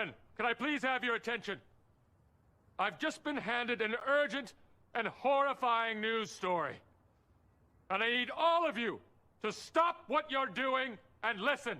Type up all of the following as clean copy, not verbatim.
gentlemen, can I please have your attention? I've just been handed an urgent and horrifying news story. And I need all of you to stop what you're doing and listen.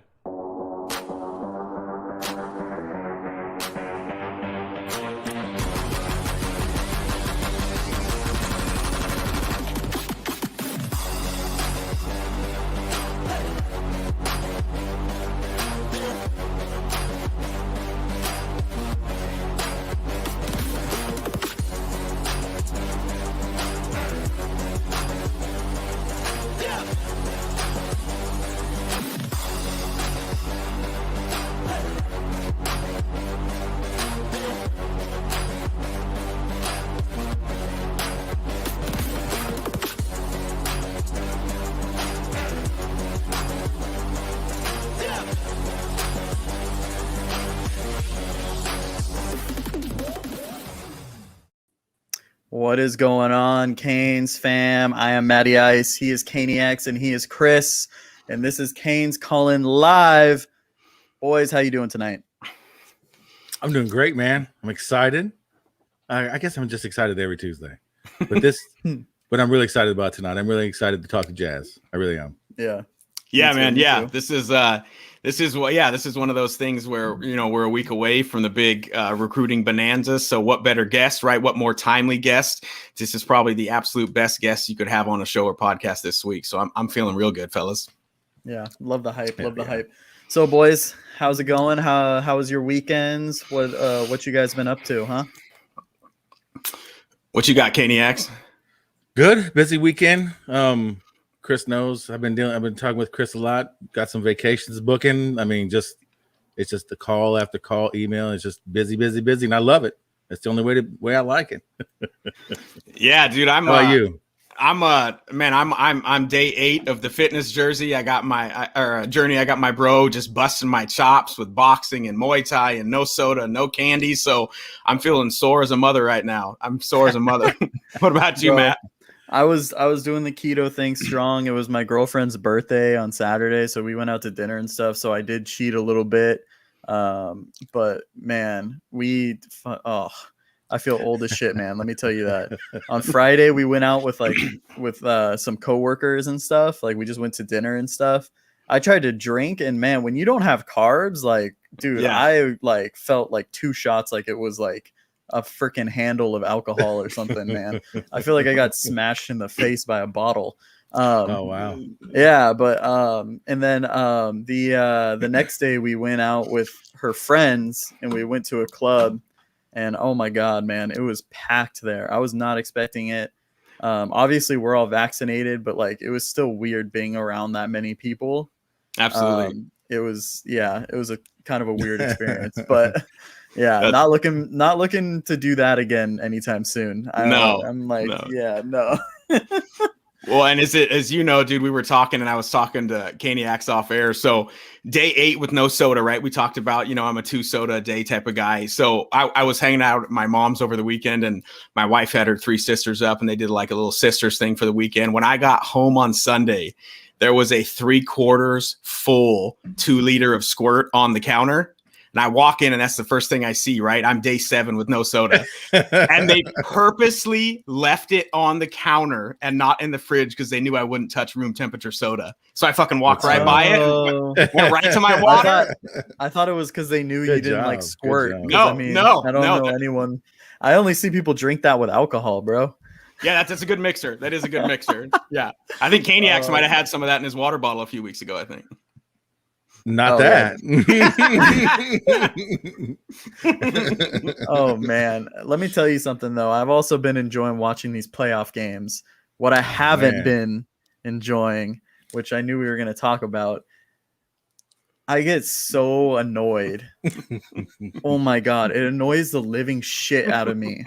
What is going on, Canes fam? I am Matty Ice. He is Caniacs, and he is Chris. And this is Canes calling live. Boys, how you doing tonight? I'm doing great, man. I'm excited. I guess I'm just excited every Tuesday, but but I'm really excited about tonight. I'm really excited to talk to Jazz. I really am. Yeah. Yeah, man. Yeah, this is one of those things where, we're a week away from the big recruiting bonanza. So what better guest, right? What more timely guest? This is probably the absolute best guest you could have on a show or podcast this week. So I'm feeling real good, fellas. Yeah, love the hype. Love the hype. So, boys, how's it going? How was your weekends? What you guys been up to, huh? What you got, Caniacs? Good, busy weekend. Chris knows I've been talking with Chris a lot. Got some vacations booking. I mean, it's just the call after call, email. It's just busy, and I love it. That's the only way I like it. Yeah, dude. How about you? I'm day 8 of the fitness jersey. I got my journey. I got my bro just busting my chops with boxing and Muay Thai and no soda, no candy. So I'm feeling sore as a mother right now. I'm sore as a mother. What about you, Matt? I was doing the keto thing strong. It was my girlfriend's birthday on Saturday, so we went out to dinner and stuff. So I did cheat a little bit, but man, I feel old as shit, man. Let me tell you that. On Friday, we went out with some coworkers and stuff. Like we just went to dinner and stuff. I tried to drink, and man, when you don't have carbs, like, dude, yeah. I felt like 2 shots, like it was like a freaking handle of alcohol or something, man. I feel like I got smashed in the face by a bottle. Oh wow. Yeah, but and then the next day we went out with her friends and we went to a club, and oh my god, man, it was packed there. I was not expecting it. Obviously we're all vaccinated, but like it was still weird being around that many people. Absolutely. It was a kind of a weird experience, but yeah, not looking to do that again anytime soon. I'm like, no. Yeah, no. Well, and as you know, dude, we were talking and I was talking to Caniacs off air. So day 8 with no soda, right? We talked about, I'm a 2 soda a day type of guy. So I was hanging out at my mom's over the weekend, and my wife had her 3 sisters up, and they did like a little sisters thing for the weekend. When I got home on Sunday, there was a 3/4 full 2-liter of squirt on the counter. And I walk in, and that's the first thing I see, right? I'm day 7 with no soda. And they purposely left it on the counter and not in the fridge because they knew I wouldn't touch room temperature soda. So I fucking walked right by it, went right to my water. I thought it was because they knew you didn't like squirt. No, I don't know anyone. I only see people drink that with alcohol, bro. Yeah, that's a good mixer. That is a good mixer. Yeah. I think Caniacs might have had some of that in his water bottle a few weeks ago, I think. Not that. Oh man, let me tell you something though. I've also been enjoying watching these playoff games. What I haven't been enjoying, which I knew we were going to talk about, I get so annoyed. Oh my god, it annoys the living shit out of me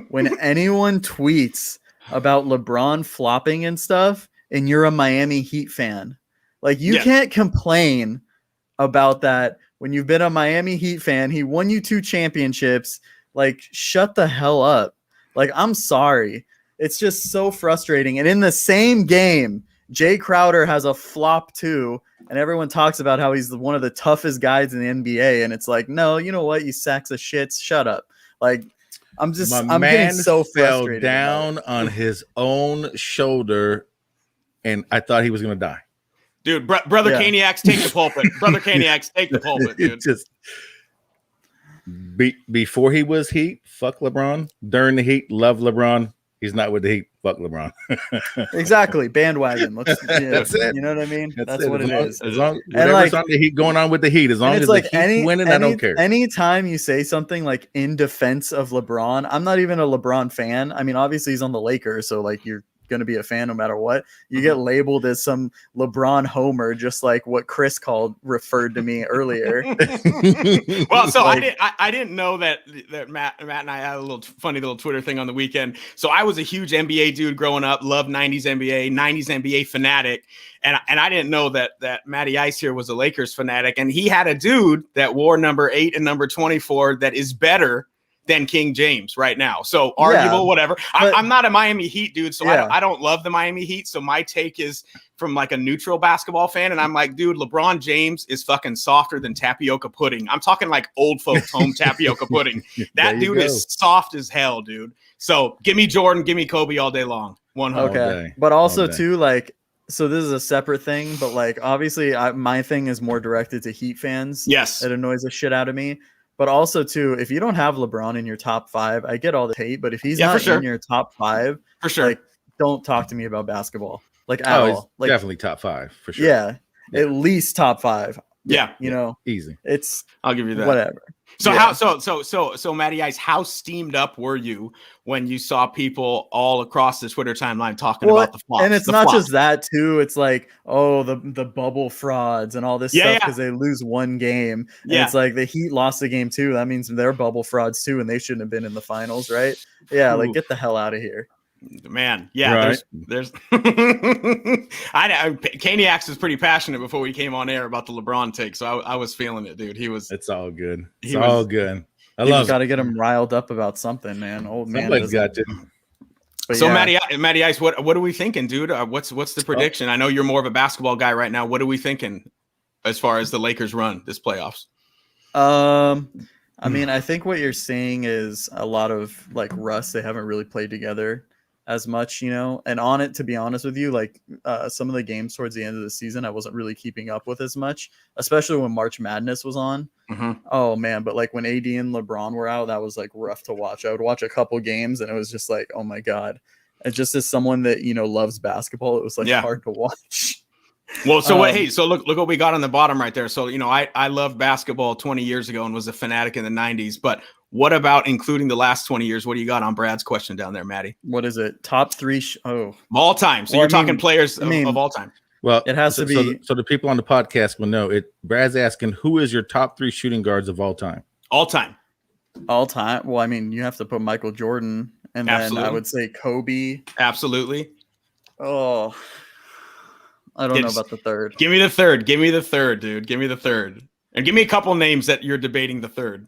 when anyone tweets about LeBron flopping and stuff, and you're a Miami Heat fan. Like, you can't complain about that when you've been a Miami Heat fan. He won you 2 championships. Like, shut the hell up. Like, I'm sorry. It's just so frustrating. And in the same game, Jay Crowder has a flop too, and everyone talks about how he's one of the toughest guys in the NBA. And it's like, no, you know what? You sacks of shits. Shut up. Like, I'm getting so fell frustrated. Down on his own shoulder, and I thought he was gonna die. Dude, brother Caniacs, take the pulpit. Brother Caniacs, take the pulpit, dude. Just before he was Heat, fuck LeBron. During the Heat, love LeBron. He's not with the Heat, fuck LeBron. Exactly, bandwagon. That's it. You know what I mean? That's it. what it is. As long whatever's on the Heat going on with the Heat, as long as like the Heat winning, I don't care. Anytime you say something like in defense of LeBron, I'm not even a LeBron fan. I mean, obviously he's on the Lakers, so like you're going to be a fan no matter what. You get labeled as some LeBron homer, just like what Chris referred to me earlier. Well, so like, I didn't know that Matt and I had a funny little Twitter thing on the weekend. So I was a huge NBA dude growing up, loved 90s NBA fanatic. And I didn't know that Matty Ice here was a Lakers fanatic. And he had a dude that wore number 8 and number 24 that is better than King James right now. So arguable, whatever. I'm not a Miami Heat dude, so I don't love the Miami Heat. So my take is from like a neutral basketball fan. And I'm like, dude, LeBron James is fucking softer than tapioca pudding. I'm talking like old folks home tapioca pudding. That dude is soft as hell, dude. So give me Jordan, give me Kobe all day long. 100. Okay. But also too, like, so this is a separate thing, but like obviously my thing is more directed to Heat fans. Yes. It annoys the shit out of me. But also, too, if you don't have LeBron in your top 5, I get all the hate. But if he's not in your top 5, for sure, like, don't talk to me about basketball. Like, at all. Like, definitely top 5 for sure. Yeah, at least top 5. Yeah, you know, easy. I'll give you that. Whatever. So so Matty Ice, how steamed up were you when you saw people all across the Twitter timeline talking about the flops? And it's not just that too. It's like, oh, the bubble frauds and all this stuff because they lose one game. And it's like the Heat lost the game too. That means they're bubble frauds too, and they shouldn't have been in the finals, right? Yeah, like get the hell out of here. Man, there's Caniacs was pretty passionate before we came on air about the LeBron take, so I was feeling it, dude. It's all good. It's all good. I love. Got to get him riled up about something, man. Old man. Somebody's got to. So Matty Ice, what are we thinking, dude? What's the prediction? I know you're more of a basketball guy right now. What are we thinking as far as the Lakers run this playoffs? I mean, I think what you're seeing is a lot of like rust. They haven't really played together as much, you know, and on it, to be honest with you, like some of the games towards the end of the season, I wasn't really keeping up with as much, especially when March Madness was on. Oh man. But like when AD and LeBron were out, that was like rough to watch. I would watch a couple games and it was just like, oh my God. And just as someone that, you know, loves basketball, it was like hard to watch. Well, so look what we got on the bottom right there. So, you know, I loved basketball 20 years ago and was a fanatic in the 90s, but what about including the last 20 years? What do you got on Brad's question down there, Matty? What is it? Top 3? All time. So you're talking players of all time. Well, it has to be. So the people on the podcast will know it. Brad's asking, who is your top 3 shooting guards of all time? All time. All time. Well, I mean, you have to put Michael Jordan, and then I would say Kobe. Absolutely. Oh, I don't know about the third. Give me the third. Give me the third, dude. Give me the third. And give me a couple names that you're debating the third.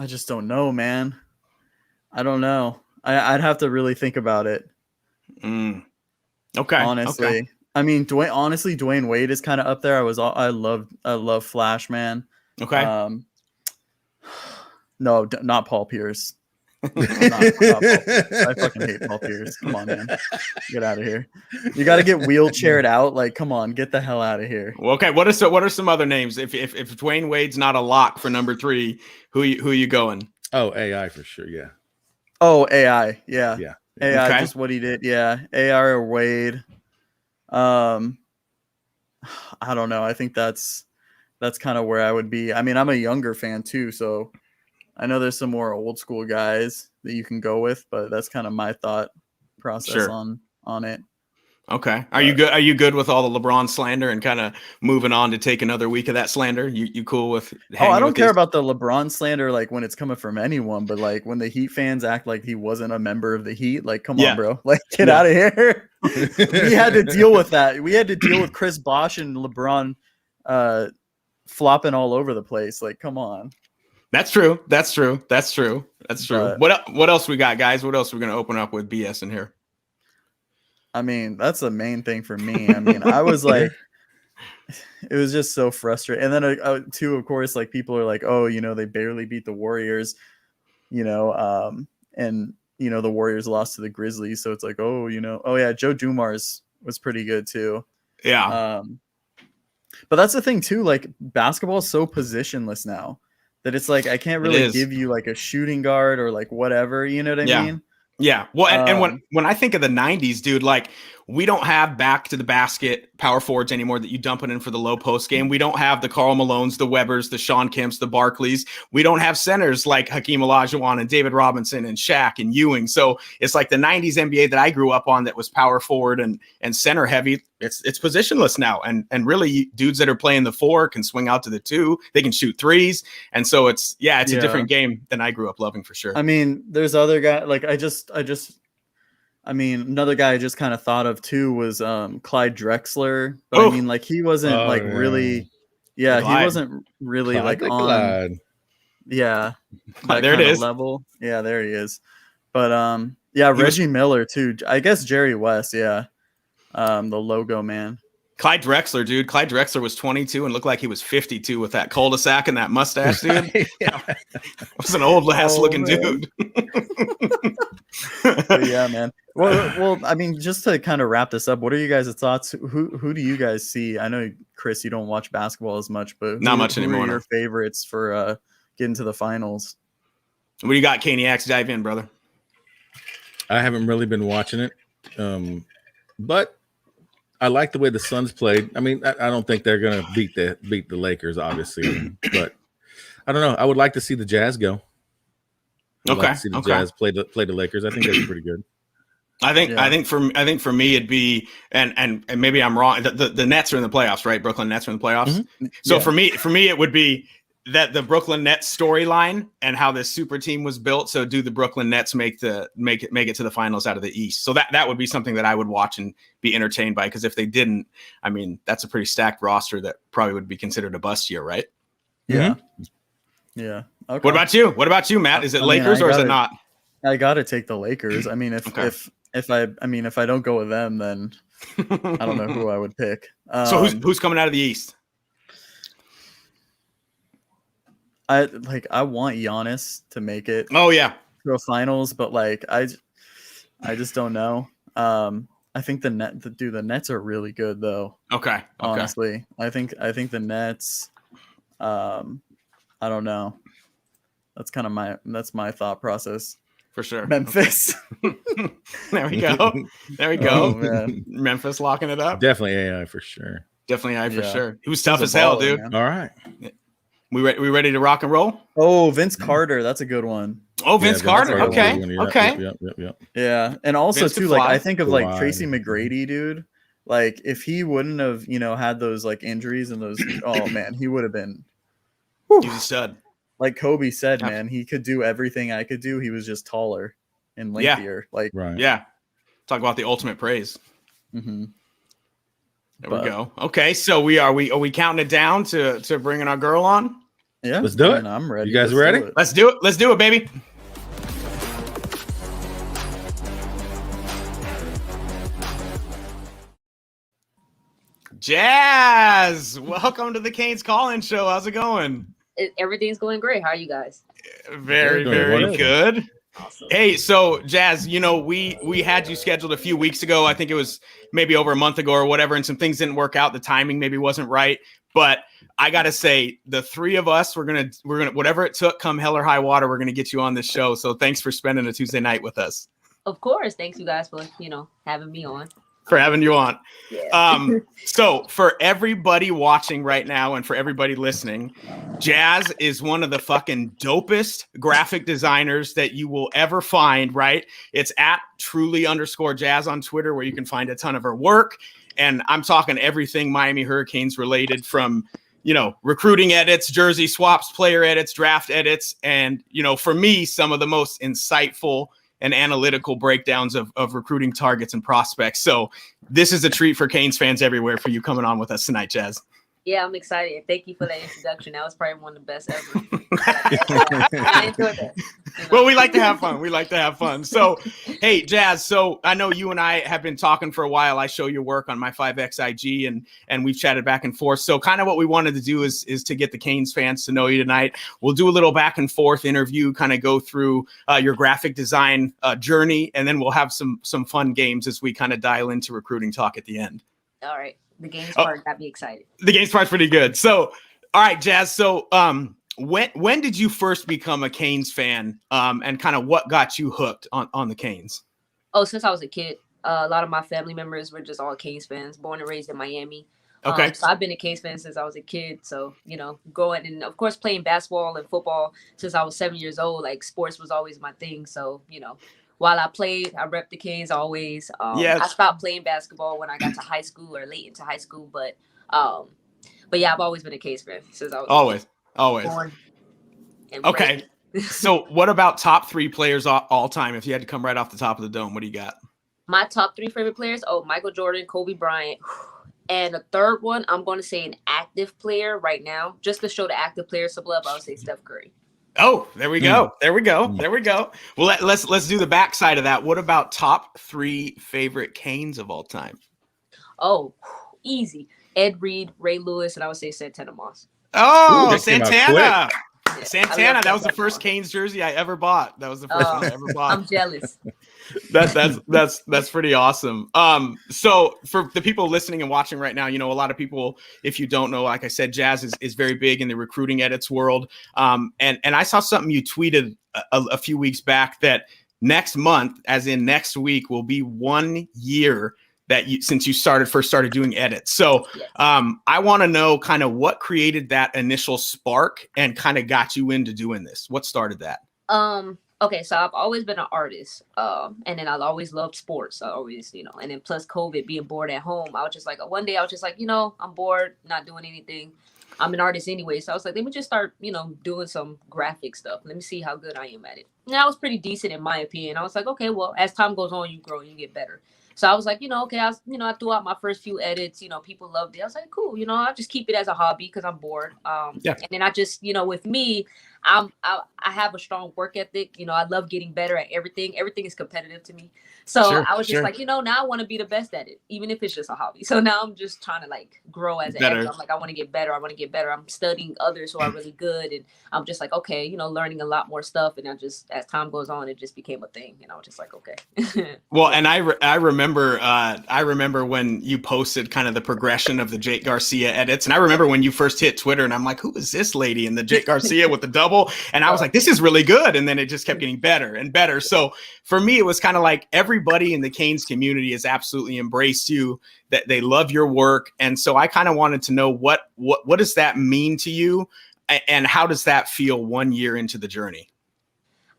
I just don't know, man. I don't know. I'd have to really think about it. Okay. Honestly. Okay. I mean, Dwayne Wade is kind of up there. I love Flash, man. Okay. No, not Paul Pierce. Not Paul. I fucking hate Paul Pierce. Come on, man. Get out of here. You got to get wheelchaired out. Like, come on, get the hell out of here. Well, okay. What are some other names? If Dwayne Wade's not a lock for number 3, who you going? Oh, AI for sure. Yeah. Oh, AI. Yeah. Yeah. AI, just what he did. Yeah. AI or Wade. I don't know. I think that's kind of where I would be. I mean, I'm a younger fan too, so I know there's some more old school guys that you can go with, but that's kind of my thought process on it. Okay. Are you good with all the LeBron slander and kind of moving on to take another week of that slander? You cool with? I don't care about the LeBron slander, like when it's coming from anyone, but like when the Heat fans act like he wasn't a member of the Heat, like, come on, bro, like get out of here. We had to deal with that. We had to deal with Chris Bosh and LeBron flopping all over the place. Like, come on. That's true. What else we got, guys? What else are we going to open up with BS in here? I mean, that's the main thing for me. I mean, I was like, it was just so frustrating. And then too, of course, like people are like, oh, they barely beat the Warriors, and the Warriors lost to the Grizzlies, so it's like, oh, oh yeah, Joe Dumars was pretty good too. Yeah. But that's the thing too, like basketball is so positionless now that it's like I can't really give you like a shooting guard or like whatever, you know what I mean? Yeah. Well, and when I think of the 90s, dude, like we don't have back to the basket power forwards anymore that you dump it in for the low post game. We don't have the Karl Malones, the Webbers, the Sean Kemps, the Barkleys. We don't have centers like Hakeem Olajuwon and David Robinson and Shaq and Ewing. So it's like the 90s NBA that I grew up on that was power forward and center heavy. It's positionless now. And really dudes that are playing the 4 can swing out to the 2. They can shoot threes. And so it's a different game than I grew up loving for sure. I mean, there's other guys like another guy I just kind of thought of too was Clyde Drexler. But I mean, like he wasn't really he wasn't really Clyde, like on Clyde. that there it is. level. Yeah, there he is. But Reggie Miller too. I guess Jerry West, the logo man. Clyde Drexler, dude. Clyde Drexler was 22 and looked like he was 52 with that cul-de-sac and that mustache, dude. Yeah. Was an old ass looking dude. Yeah, man. Well, I mean, just to kind of wrap this up, what are you guys' thoughts? Who do you guys see? I know, Chris, you don't watch basketball as much, but not much anymore. Who are your favorites for getting to the finals? What do you got, Caniacs? Dive in, brother. I haven't really been watching it, but I like the way the Suns played. I mean, I don't think they're gonna beat the Lakers, obviously, but I don't know. I would like to see the Jazz go. I'd like to see the Jazz play the Lakers. I think that's pretty good. I think for me it'd be and maybe I'm wrong. The Nets are in the playoffs, right? Brooklyn Nets are in the playoffs. Mm-hmm. So for me it would be that the Brooklyn Nets storyline and how this super team was built. So do the Brooklyn Nets make it to the finals out of the East? So that would be something that I would watch and be entertained by, because if they didn't, I mean, that's a pretty stacked roster that probably would be considered a bust year, right? Yeah. Mm-hmm. Yeah. Okay. What about you? What about you, Matt? Is it Lakers or is it not? I gotta take the Lakers. I mean, if I don't go with them, then I don't know who I would pick. So who's coming out of the East? I want Giannis to make it. Oh yeah, to a finals, but like I just don't know. I think the Nets are really good though. Okay. Honestly, I think the Nets. I don't know. That's kind of my thought process. For sure. Memphis. There we go. Oh, man. Memphis locking it up. Definitely AI for sure. Definitely AI for sure. He was tough as hell, dude. Man. All right. We ready to rock and roll? Oh, Vince Carter. That's a good one. Oh, Vince Carter. Okay. Yep. Yeah. And also Vince too, like I think of like Tracy McGrady, dude. Like if he wouldn't have, had those like injuries and those, oh man, he would have been. He's a stud. Like Kobe said, man, he could do everything I could do. He was just taller and lengthier. Like, right. Yeah. Talk about the ultimate praise. Mm-hmm. There we go. Okay, so are we counting it down to bringing our girl on? Yeah, let's do it. I'm ready. You guys ready? Let's do it. Let's do it, baby. Jazz, welcome to the Canes Call-In Show. How's it going? Everything's going great. How are you guys? Very, very good. Awesome. Hey, so Jazz, we had you scheduled a few weeks ago. I think it was maybe over a month ago or whatever, and some things didn't work out. The timing maybe wasn't right, but I gotta say, the three of us, we're gonna whatever it took, come hell or high water, we're gonna get you on this show. So thanks for spending a Tuesday night with us. Of course, thanks you guys for having me on. For having you on. Yeah. So for everybody watching right now and for everybody listening, Jazz is one of the fucking dopest graphic designers that you will ever find, right? It's at truly_Jazz on Twitter, where you can find a ton of her work. And I'm talking everything Miami Hurricanes related, from, recruiting edits, jersey swaps, player edits, draft edits. And, for me, some of the most insightful and analytical breakdowns of recruiting targets and prospects. So this is a treat for Canes fans everywhere for you coming on with us tonight, Jazz. Yeah, I'm excited. Thank you for that introduction. That was probably one of the best ever. I enjoyed that. Well, we like to have fun. We like to have fun. So, hey, Jazz. So I know you and I have been talking for a while. I show your work on my 5XIG, and we've chatted back and forth. So, kind of what we wanted to do is to get the Canes fans to know you tonight. We'll do a little back and forth interview, kind of go through your graphic design journey, and then we'll have some fun games as we kind of dial into recruiting talk at the end. All right, the games part got me excited. The games part's pretty good. So, all right, Jazz. So, when did you first become a Canes fan, and kind of what got you hooked on the Canes? Oh, since I was a kid, a lot of my family members were just all Canes fans, born and raised in Miami. Okay. So I've been a Canes fan since I was a kid. So, growing and of course playing basketball and football since I was 7 years old, like sports was always my thing. So, while I played, I repped the Canes always. Yes. I stopped playing basketball when I got to high school or late into high school. But yeah, I've always been a Canes fan since I was always. born and Okay. So what about top 3 players all time? If you had to come right off the top of the dome, what do you got? My top 3 favorite players? Oh, Michael Jordan, Kobe Bryant. And the third one, I'm going to say an active player right now. Just to show the active players some love, I would say Steph Curry. Oh, there we go. There we go. There we go. Well, let's do the backside of that. What about top 3 favorite Canes of all time? Oh, easy. Ed Reed, Ray Lewis, and I would say Santana Moss. Oh, Ooh, Santana. Yeah, Santana, that was the first Canes jersey I ever bought. That was the first one I ever bought. I'm jealous. That's pretty awesome. So for the people listening and watching right now, a lot of people, if you don't know, like I said, Jazz is very big in the recruiting edits world. And I saw something you tweeted a few weeks back that next month, as in next week, will be 1 year since you first started doing edits. So Yes. I want to know kind of what created that initial spark and kind of got you into doing this. What started that? Okay, so I've always been an artist. And then I've always loved sports. I always, and then plus COVID, being bored at home, I was just like, one day I was just like, I'm bored, not doing anything. I'm an artist anyway. So I was like, let me just start, doing some graphic stuff. Let me see how good I am at it. And I was pretty decent in my opinion. I was like, okay, well, as time goes on, you grow, you get better. So I was like, okay, I threw out my first few edits, people loved it. I was like, cool, I'll just keep it as a hobby because I'm bored. Yeah. And then I just, with me, I have a strong work ethic. I love getting better at everything. Everything is competitive to me. So Sure, I was just sure. like, now I want to be the best at it, even if it's just a hobby. So now I'm just trying to grow as an Better. actor. I'm like, I want to get better. I want to get better. I'm studying others who are really good. And I'm just like, okay, learning a lot more stuff. And as time goes on, it just became a thing. And I was just like, okay. Well, and I remember when you posted kind of the progression of the Jake Garcia edits. And I remember when you first hit Twitter and I'm like, who is this lady? And the Jake Garcia with the double. And I was like, this is really good. And then it just kept getting better and better. So for me, it was kind of like everybody in the Canes community has absolutely embraced you, that they love your work. And so I kind of wanted to know what does that mean to you? And how does that feel 1 year into the journey?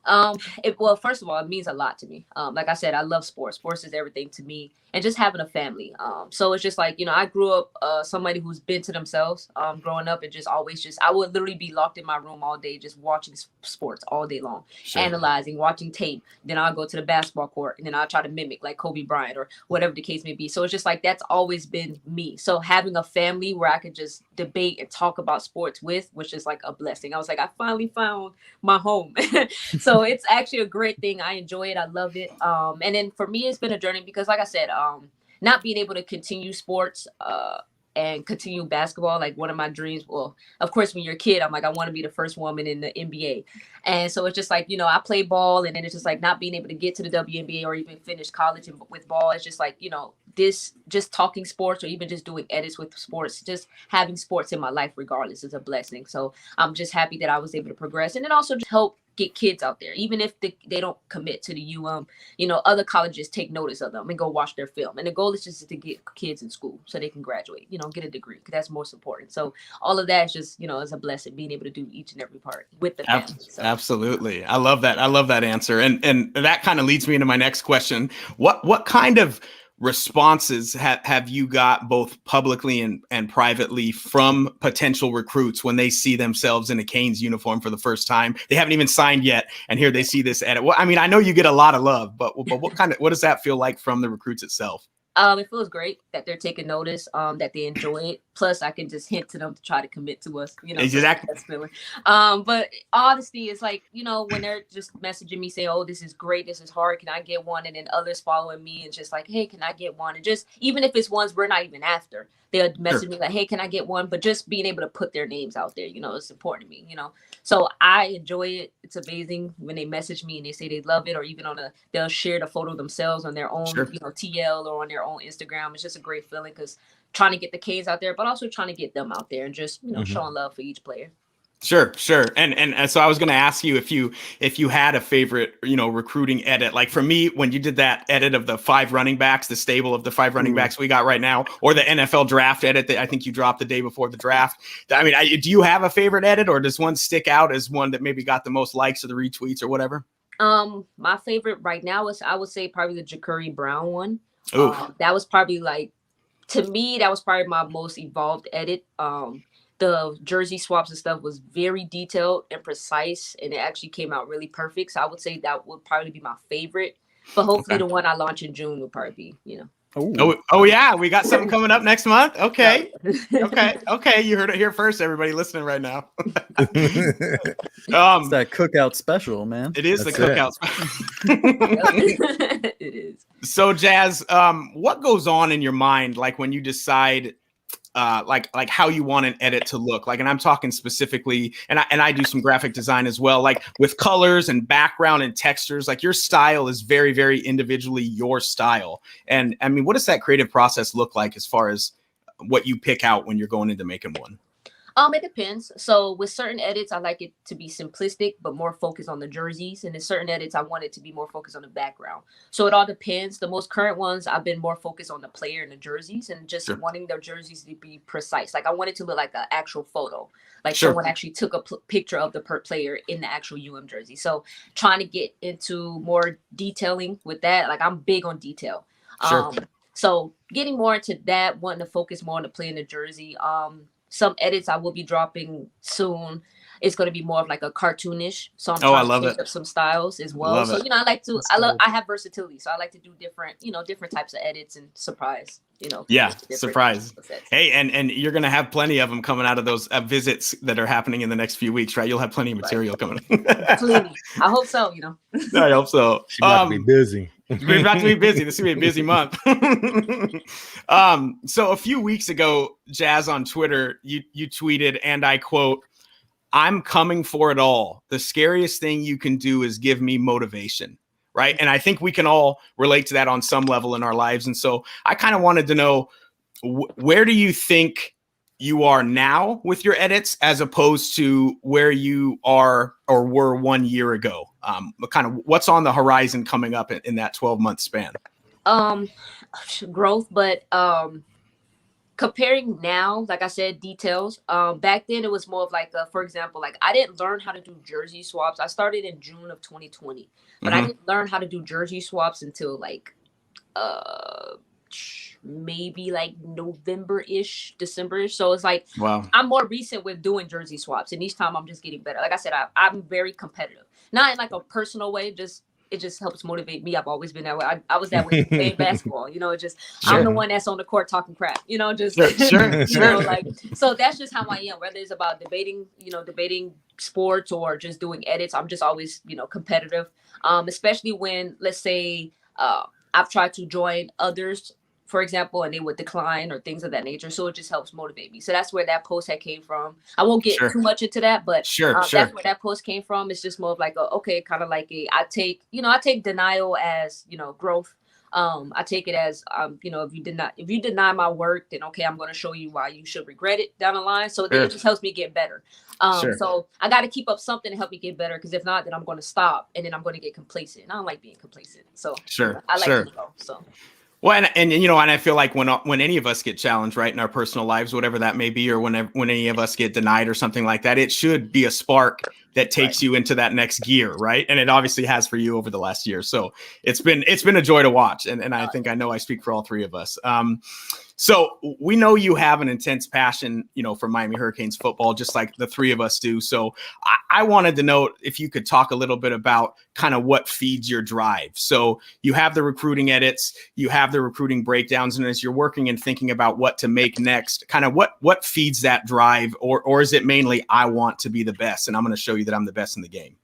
Well, first of all, it means a lot to me. Like I said, I love sports. Sports is everything to me, and just having a family. So it's just like, I grew up somebody who's been to themselves growing up, and just always I would literally be locked in my room all day, just watching sports all day long, Sure. analyzing, watching tape. Then I'll go to the basketball court, and then I'll try to mimic like Kobe Bryant or whatever the case may be. So it's just like, that's always been me. So having a family where I could just debate and talk about sports with, which is like a blessing. I was like, I finally found my home. So it's actually a great thing. I enjoy it. I love it. And then for me, it's been a journey because, like I said, not being able to continue sports and continue basketball, like one of my dreams. Well, of course, when you're a kid, I'm like, I want to be the first woman in the NBA. And so it's just like, I play ball, and then it's just like not being able to get to the WNBA or even finish college with ball. It's just like, this just talking sports or even just doing edits with sports, just having sports in my life regardless is a blessing. So I'm just happy that I was able to progress, and then also just help get kids out there, even if they don't commit to the other colleges take notice of them and go watch their film. And the goal is just to get kids in school so they can graduate, get a degree, because that's most important. So all of that is just, is a blessing, being able to do each and every part with the family. So. Absolutely. I love that. I love that answer. And that kind of leads me into my next question. What kind of responses have you got both publicly and privately from potential recruits when they see themselves in a Canes uniform for the first time? They haven't even signed yet, and here they see this edit. Well, I mean, I know you get a lot of love, but what does that feel like from the recruits itself? It feels great that they're taking notice, that they enjoy it. Plus, I can just hint to them to try to commit to us. You know, Exactly. So that's feeling. But honesty is like, you know, when they're just messaging me, say, "Oh, this is great, this is hard. Can I get one?" And then others following me and just like, "Hey, can I get one?" And just even if it's ones we're not even after, they'll message me like, "Hey, can I get one?" But just being able to put their names out there, you know, it's important to me. You know, so I enjoy it. It's amazing when they message me and they say they love it, or even they'll share the photo themselves on their own, you know, TL or on their own Instagram. It's just a great feeling because trying to get the K's out there, but also trying to get them out there and just, you know, showing love for each player. Sure. And so I was going to ask you if you had a favorite, you know, recruiting edit. Like for me, when you did that edit of the 5 running backs, the stable of the 5 running backs we got right now, or the NFL draft edit that I think you dropped the day before the draft. I mean, do you have a favorite edit, or does one stick out as one that maybe got the most likes or the retweets or whatever? My favorite right now is, I would say, probably the Ja'Cory Brown one. That was probably like, to me, that was probably my most evolved edit. The jersey swaps and stuff was very detailed and precise, and it actually came out really perfect. So I would say that would probably be my favorite. But hopefully the one I launch in June will probably be, you know. Oh yeah, we got something coming up next month. Okay. Okay. You heard it here first, everybody listening right now. It's that cookout special, man. It is the cookout special. It is. So Jazz, what goes on in your mind, like when you decide like how you want an edit to look like? And I'm talking specifically, and I do some graphic design as well, like with colors and background and textures. Like your style is very, very individually your style. And I mean, what does that creative process look like as far as what you pick out when you're going into making one? It depends. So with certain edits, I like it to be simplistic, but more focused on the jerseys. And in certain edits, I want it to be more focused on the background. So it all depends. The most current ones, I've been more focused on the player and the jerseys, and just wanting their jerseys to be precise. Like I want it to look like an actual photo, like someone actually took a picture of the player in the actual UM jersey. So trying to get into more detailing with that. Like I'm big on detail. So getting more into that, wanting to focus more on the player and the jersey. Some edits I will be dropping soon. It's going to be more of like a cartoonish. So I'm trying to pick up some styles as well. So, you know, I have versatility. So I like to do different types of edits and surprise, you know. Yeah, surprise. Hey, and you're going to have plenty of them coming out of those visits that are happening in the next few weeks, right? You'll have plenty of material coming. Plenty. I hope so, you know. I hope so. She's about to be busy. We're about to be busy. This is going to be a busy month. So a few weeks ago, Jazz, on Twitter, you tweeted, and I quote, "I'm coming for it all. The scariest thing you can do is give me motivation." Right. And I think we can all relate to that on some level in our lives. And so I kind of wanted to know, where do you think you are now with your edits as opposed to where you are or were 1 year ago? Kind of what's on the horizon coming up in that 12-month span? Growth, but comparing now, like I said, details. Back then it was more of like, for example, like I didn't learn how to do jersey swaps. I started in June of 2020, but I didn't learn how to do jersey swaps until like maybe like November-ish, December-ish. So it's like, wow, I'm more recent with doing jersey swaps, and each time I'm just getting better. Like I said, I'm very competitive, not in like a personal way, it just helps motivate me. I've always been that way. I was that way playing basketball, you know. I'm the one that's on the court talking crap, you know. You know, like, so that's just how I am. Whether it's about debating sports or just doing edits, I'm just always, you know, competitive. Especially when, let's say, I've tried to join others, for example, and they would decline or things of that nature. So it just helps motivate me. So that's where that post had came from. I won't get too much into that, but that's where that post came from. It's just more of like, I take denial as, you know, growth. I take it as, you know, if you deny my work, then okay, I'm going to show you why you should regret it down the line. So then it just helps me get better. So I got to keep up something to help me get better, because if not, then I'm going to stop and then I'm going to get complacent. And I don't like being complacent. So I like to go. So. Well, and you know, and I feel like when any of us get challenged, right, in our personal lives, whatever that may be, or when any of us get denied or something like that, it should be a spark that takes you into that next gear, right? And it obviously has for you over the last year. So it's been a joy to watch. And I think I know I speak for all three of us. So we know you have an intense passion, for Miami Hurricanes football, just like the three of us do. So I wanted to know if you could talk a little bit about kind of what feeds your drive. So you have the recruiting edits, you have the recruiting breakdowns, and as you're working and thinking about what to make next, kind of what feeds that drive, or is it mainly I want to be the best and I'm going to show you that I'm the best in the game?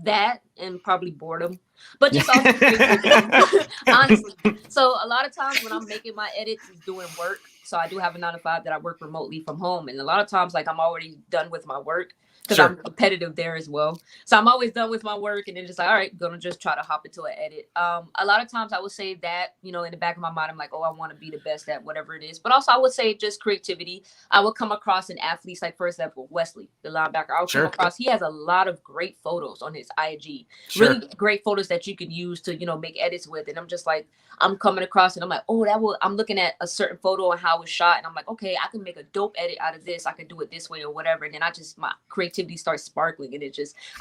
That and probably boredom, but just also honestly. So a lot of times when I'm making my edits is doing work. So I do have a 9-to-5 that I work remotely from home, and a lot of times like I'm already done with my work because I'm competitive there as well. So I'm always done with my work, and then just like, all right, gonna just try to hop into an edit. A lot of times I would say that, in the back of my mind, I'm like, oh, I want to be the best at whatever it is. But also I would say just creativity. I would come across an athlete, like for example, Wesley, the linebacker. I would come across, he has a lot of great photos on his IG, really great photos that you can use to, make edits with. And I'm just like, I'm coming across and I'm like, oh, I'm looking at a certain photo and how it was shot. And I'm like, okay, I can make a dope edit out of this. I can do it this way or whatever. And then my creativity starts sparkling, and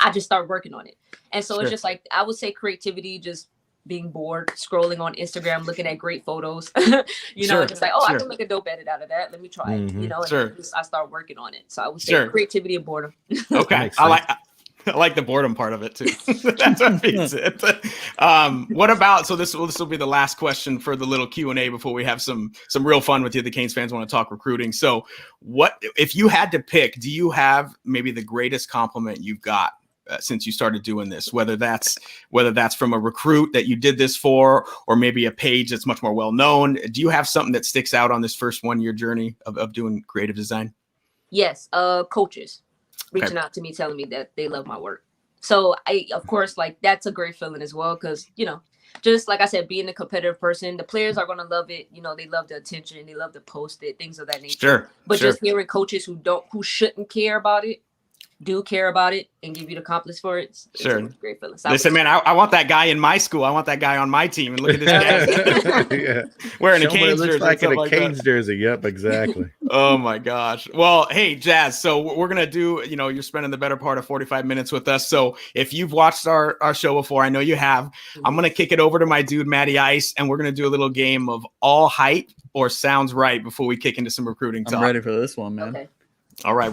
I just start working on it. And so it's just like, I would say creativity, just being bored, scrolling on Instagram, looking at great photos, just like, I can make a dope edit out of that. Let me try it, and I start working on it. So I would say creativity and boredom. Okay. I like the boredom part of it too. That's what feeds it. What about, so this will be the last question for the little Q&A before we have some real fun with you. The Canes fans want to talk recruiting. So what, if you had to pick, do you have maybe the greatest compliment you've got since you started doing this, whether that's from a recruit that you did this for, or maybe a page that's much more well-known? Do you have something that sticks out on this first 1-year journey of doing creative design? Yes. Coaches reaching out to me, telling me that they love my work. So of course, like that's a great feeling as well. Cause just like I said, being a competitive person, the players are going to love it. They love the attention, they love to post it, things of that nature. But just hearing coaches who shouldn't care about it, do care about it and give you the compliments for it. It's a great feeling. So listen, man, I want that guy in my school. I want that guy on my team. And look at this guy wearing a Canes jersey. Like in a Canes jersey. Yep, exactly. Oh my gosh. Well, hey, Jazz. So we're gonna do. You're spending the better part of 45 minutes with us. So if you've watched our show before, I know you have. I'm gonna kick it over to my dude Matty Ice, and we're gonna do a little game of all hype or sounds right before we kick into some recruiting talk. I'm ready for this one, man. Okay. All right.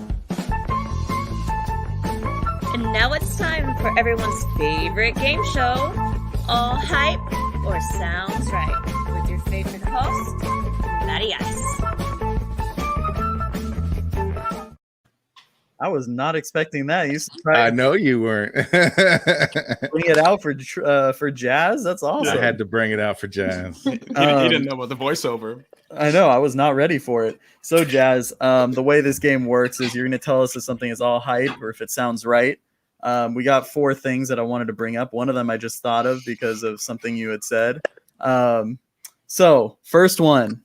And now it's time for everyone's favorite game show, All Hype or Sounds Right, with your favorite host, Matty Ice. I was not expecting that. I know you weren't. Bring it out for Jazz. That's awesome. I had to bring it out for Jazz. You didn't know about the voiceover. I know. I was not ready for it. So, Jazz, the way this game works is you're going to tell us if something is all hype or if it sounds right. We got 4 things that I wanted to bring up. One of them I just thought of because of something you had said. So, first one.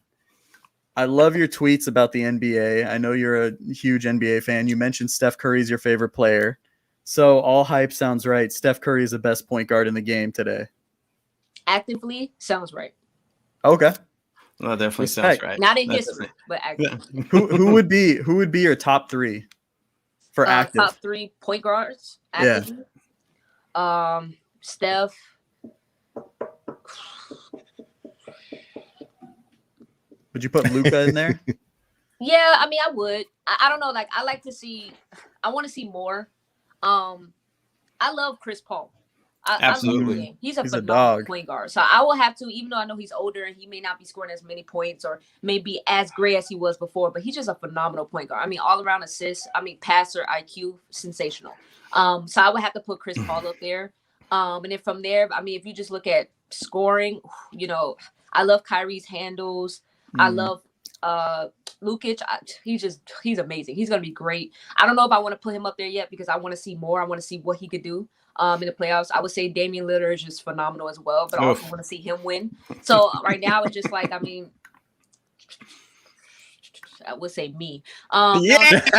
I love your tweets about the NBA. I know you're a huge NBA fan. You mentioned Steph Curry's your favorite player. So, all hype sounds right. Steph Curry is the best point guard in the game today. Actively sounds right. Okay. Well, that definitely sounds right. Not in history, but actively. who would be your top 3 for active? Top 3 point guards. Actively. Yeah. Steph. Would you put Luka in there? Yeah, I mean, I would. I don't know. Like, I want to see more. I love Chris Paul. Absolutely. He's a phenomenal point guard. So I will have to, even though I know he's older and he may not be scoring as many points or maybe as great as he was before, but he's just a phenomenal point guard. I mean, all around assists. I mean, passer, IQ, sensational. So I would have to put Chris Paul up there. And then from there, I mean, if you just look at scoring, I love Kyrie's handles. I love Lukic. He's amazing. He's gonna be great. I don't know if I want to put him up there yet because I want to see more. I want to see what he could do in the playoffs. I would say Damian Lillard is just phenomenal as well, but I also want to see him win. So right now it's just like, I mean, I would say me. Yes.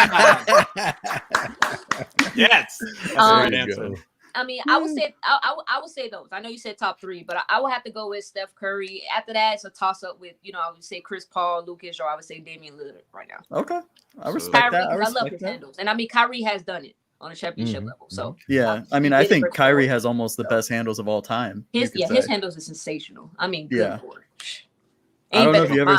That's the right answer. I mean, I would say I would say those. I know you said top 3, but I would have to go with Steph Curry. After that, it's a toss up with I would say Chris Paul, Lucas, or I would say Damian Lillard right now. Okay, I respect Kyrie, that. I love his handles, and I mean Kyrie has done it on a championship level. So yeah, I mean, I think Kyrie has almost the best handles of all time. His handles are sensational. I mean, good Lord. I don't know if you ever.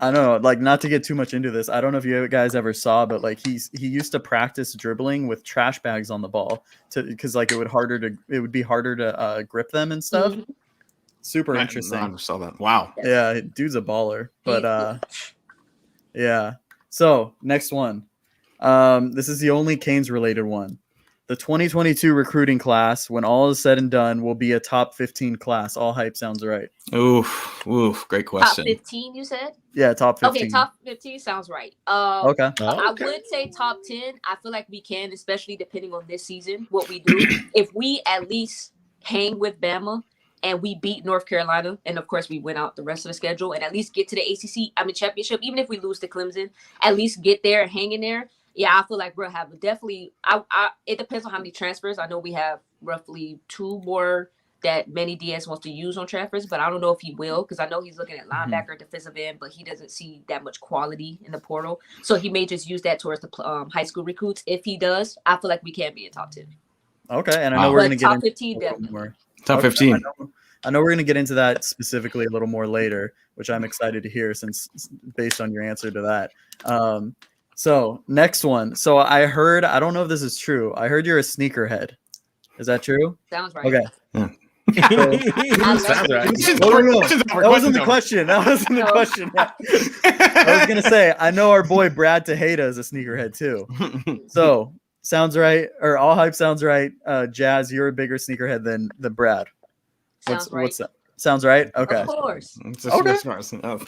I don't know, like, not to get too much into this. I don't know if you guys ever saw, but like he used to practice dribbling with trash bags on the ball because like it would be harder to grip them and stuff. Mm-hmm. Super interesting. I never saw that. Wow. Yeah, dude's a baller. But yeah. So next one. This is the only Canes related one. The 2022 recruiting class, when all is said and done, will be a top 15 class. All hype sounds right. Oof, great question. Top 15, you said? Yeah, top 15. Okay, top 15 sounds right. Okay. I would say top 10. I feel like we can, especially depending on this season, what we do. If we at least hang with Bama and we beat North Carolina, and of course we win out the rest of the schedule, and at least get to the championship, even if we lose to Clemson, at least get there and hang in there. Yeah, I feel like we'll have definitely. It depends on how many transfers. I know we have roughly 2 more that Manny Diaz wants to use on transfers, but I don't know if he will because I know he's looking at linebacker, defensive end, but he doesn't see that much quality in the portal. So he may just use that towards the high school recruits. If he does, I feel like we can be in top 10. Okay, and I know we're going to get top 15 definitely. More. Top 15. I know we're going to get into that specifically a little more later, which I'm excited to hear since based on your answer to that. So next one. So I heard, I don't know if this is true. I heard you're a sneakerhead. Is that true? Sounds right. Okay. Sounds right. That wasn't the question. That wasn't the question. Yeah. I was going to say, I know our boy Brad Tejeda is a sneakerhead too. So sounds right. Or all hype sounds right. Jazz, you're a bigger sneakerhead than Brad. What's that? Sounds right. Okay. Of course. Okay. You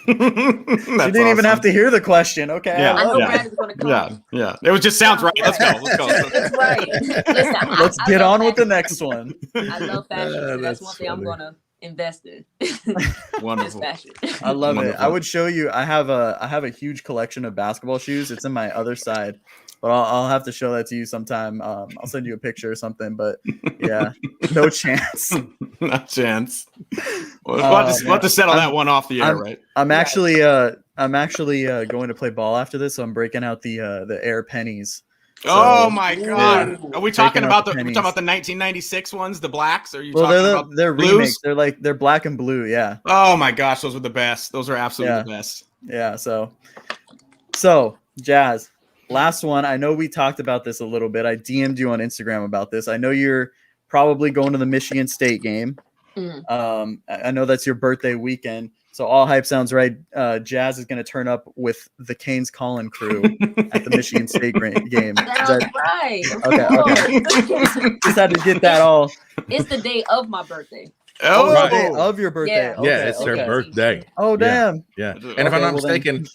didn't even have to hear the question. Okay. Yeah. I know Brad is going to come. Yeah. It was just sounds right. Let's go. It's right. Listen, Let's get on with the next one. I love fashion. So that's one thing I'm going to invest in. Wonderful. Fashion. I love Wonderful. it. I would show you. I have a huge collection of basketball shoes. It's in my other side, but I'll have to show that to you sometime. I'll send you a picture or something. But yeah, no chance. No chance. We'll have to settle that one off the air, right? I'm actually going to play ball after this, so I'm breaking out the Air pennies. So, oh my God! Are we talking about the 1996 ones, the blacks? Or are you well, talking about they're blues? remakes. They're black and blue. Yeah. Oh my gosh, those were the best. Those are absolutely the best. Yeah. So Jazz, last one. I know we talked about this a little bit. I DM'd you on Instagram about this. I know you're probably going to the Michigan State game. I know that's your birthday weekend. So all hype sounds right. Jazz is going to turn up with the Canes Collin crew at the Michigan State game. That's right. Okay. Just had to get that all. It's the day of my birthday. Oh, the day of your birthday. Yeah, Okay, it's her birthday. Oh, damn. Yeah. And if I'm not mistaken,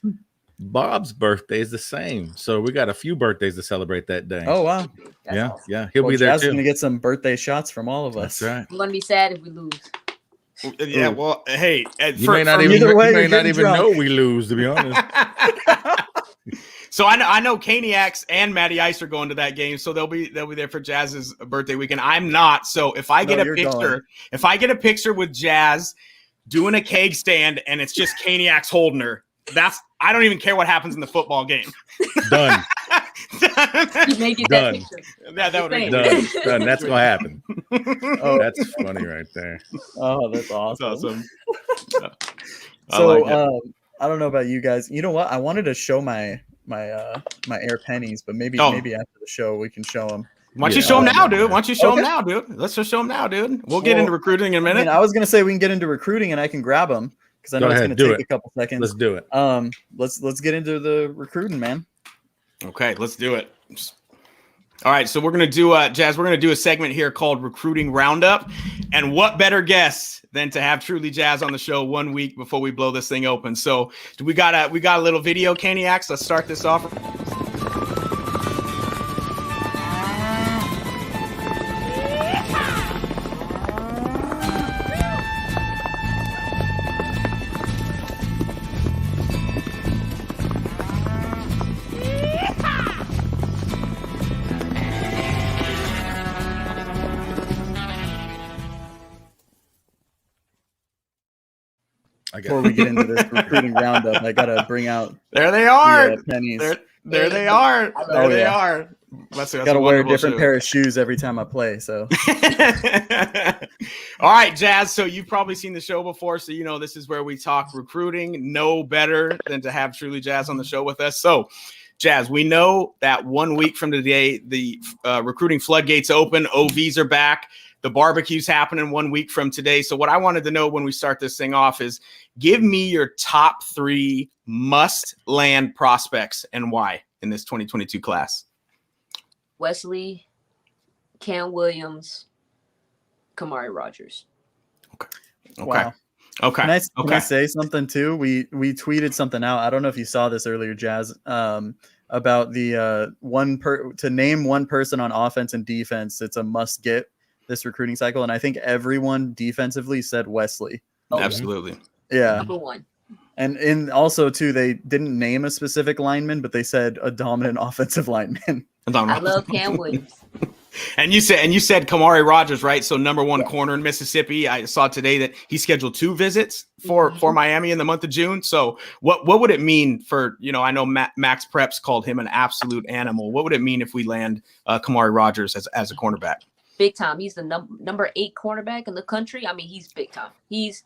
Bob's birthday is the same. So we got a few birthdays to celebrate that day. Oh, wow. Yeah. He'll be there Jazz too. is going to get some birthday shots from all of us. That's right. I'm going to be sad if we lose. Yeah, well, hey, you may not even know we lose, to be honest. So I know Caniacs and Matty Ice are going to that game, so they'll be there for Jazz's birthday weekend. I'm not. So if I get a picture with Jazz doing a keg stand and it's just Caniacs holding her, I don't even care what happens in the football game. Done. You may get that picture. Yeah, that would be done. That's gonna happen. Oh, that's funny right there. Oh, that's awesome. So I don't know about you guys. You know what? I wanted to show my Air pennies, but maybe after the show we can show them. Why don't you show them now, dude? Let's just show them now, dude. We'll get into recruiting in a minute. I was gonna say we can get into recruiting and I can grab them because I know it's gonna take a couple seconds. Let's do it. Let's get into the recruiting, man. Okay, let's do it. All right, so we're gonna do Jazz. We're gonna do a segment here called Recruiting Roundup, and what better guest than to have Truly Jazz on the show 1 week before we blow this thing open? So we got a little video, Caniacs. Let's start this off. before we get into this recruiting roundup, I gotta bring out. There they are. Pennies. There they are. There they yeah. are. That's gotta wear a different pair of shoes every time I play. So. All right, Jazz. So you've probably seen the show before, so you know this is where we talk recruiting. No better than to have Truly Jazz on the show with us. So, Jazz, we know that 1 week from today, the recruiting floodgates open. OVs are back. The barbecue's happening 1 week from today. So what I wanted to know when we start this thing off is give me your top 3 must-land prospects and why in this 2022 class. Wesley, Cam Williams, Amari Rodgers. Okay. Wow. Okay. Can I say something too? We tweeted something out. I don't know if you saw this earlier, Jazz, about the to name one person on offense and defense. It's a must get this recruiting cycle. And I think everyone defensively said Wesley. Oh, absolutely. Yeah. Number one. And also too, they didn't name a specific lineman, but they said a dominant offensive lineman. I love Cam Williams. And you said Amari Rodgers, right? So number one corner in Mississippi. I saw today that he scheduled 2 visits for Miami in the month of June. So what would it mean for, I know Max Preps called him an absolute animal. What would it mean if we land Amari Rodgers as a cornerback? Big time. He's the number 8 cornerback in the country. I mean, he's big time. He's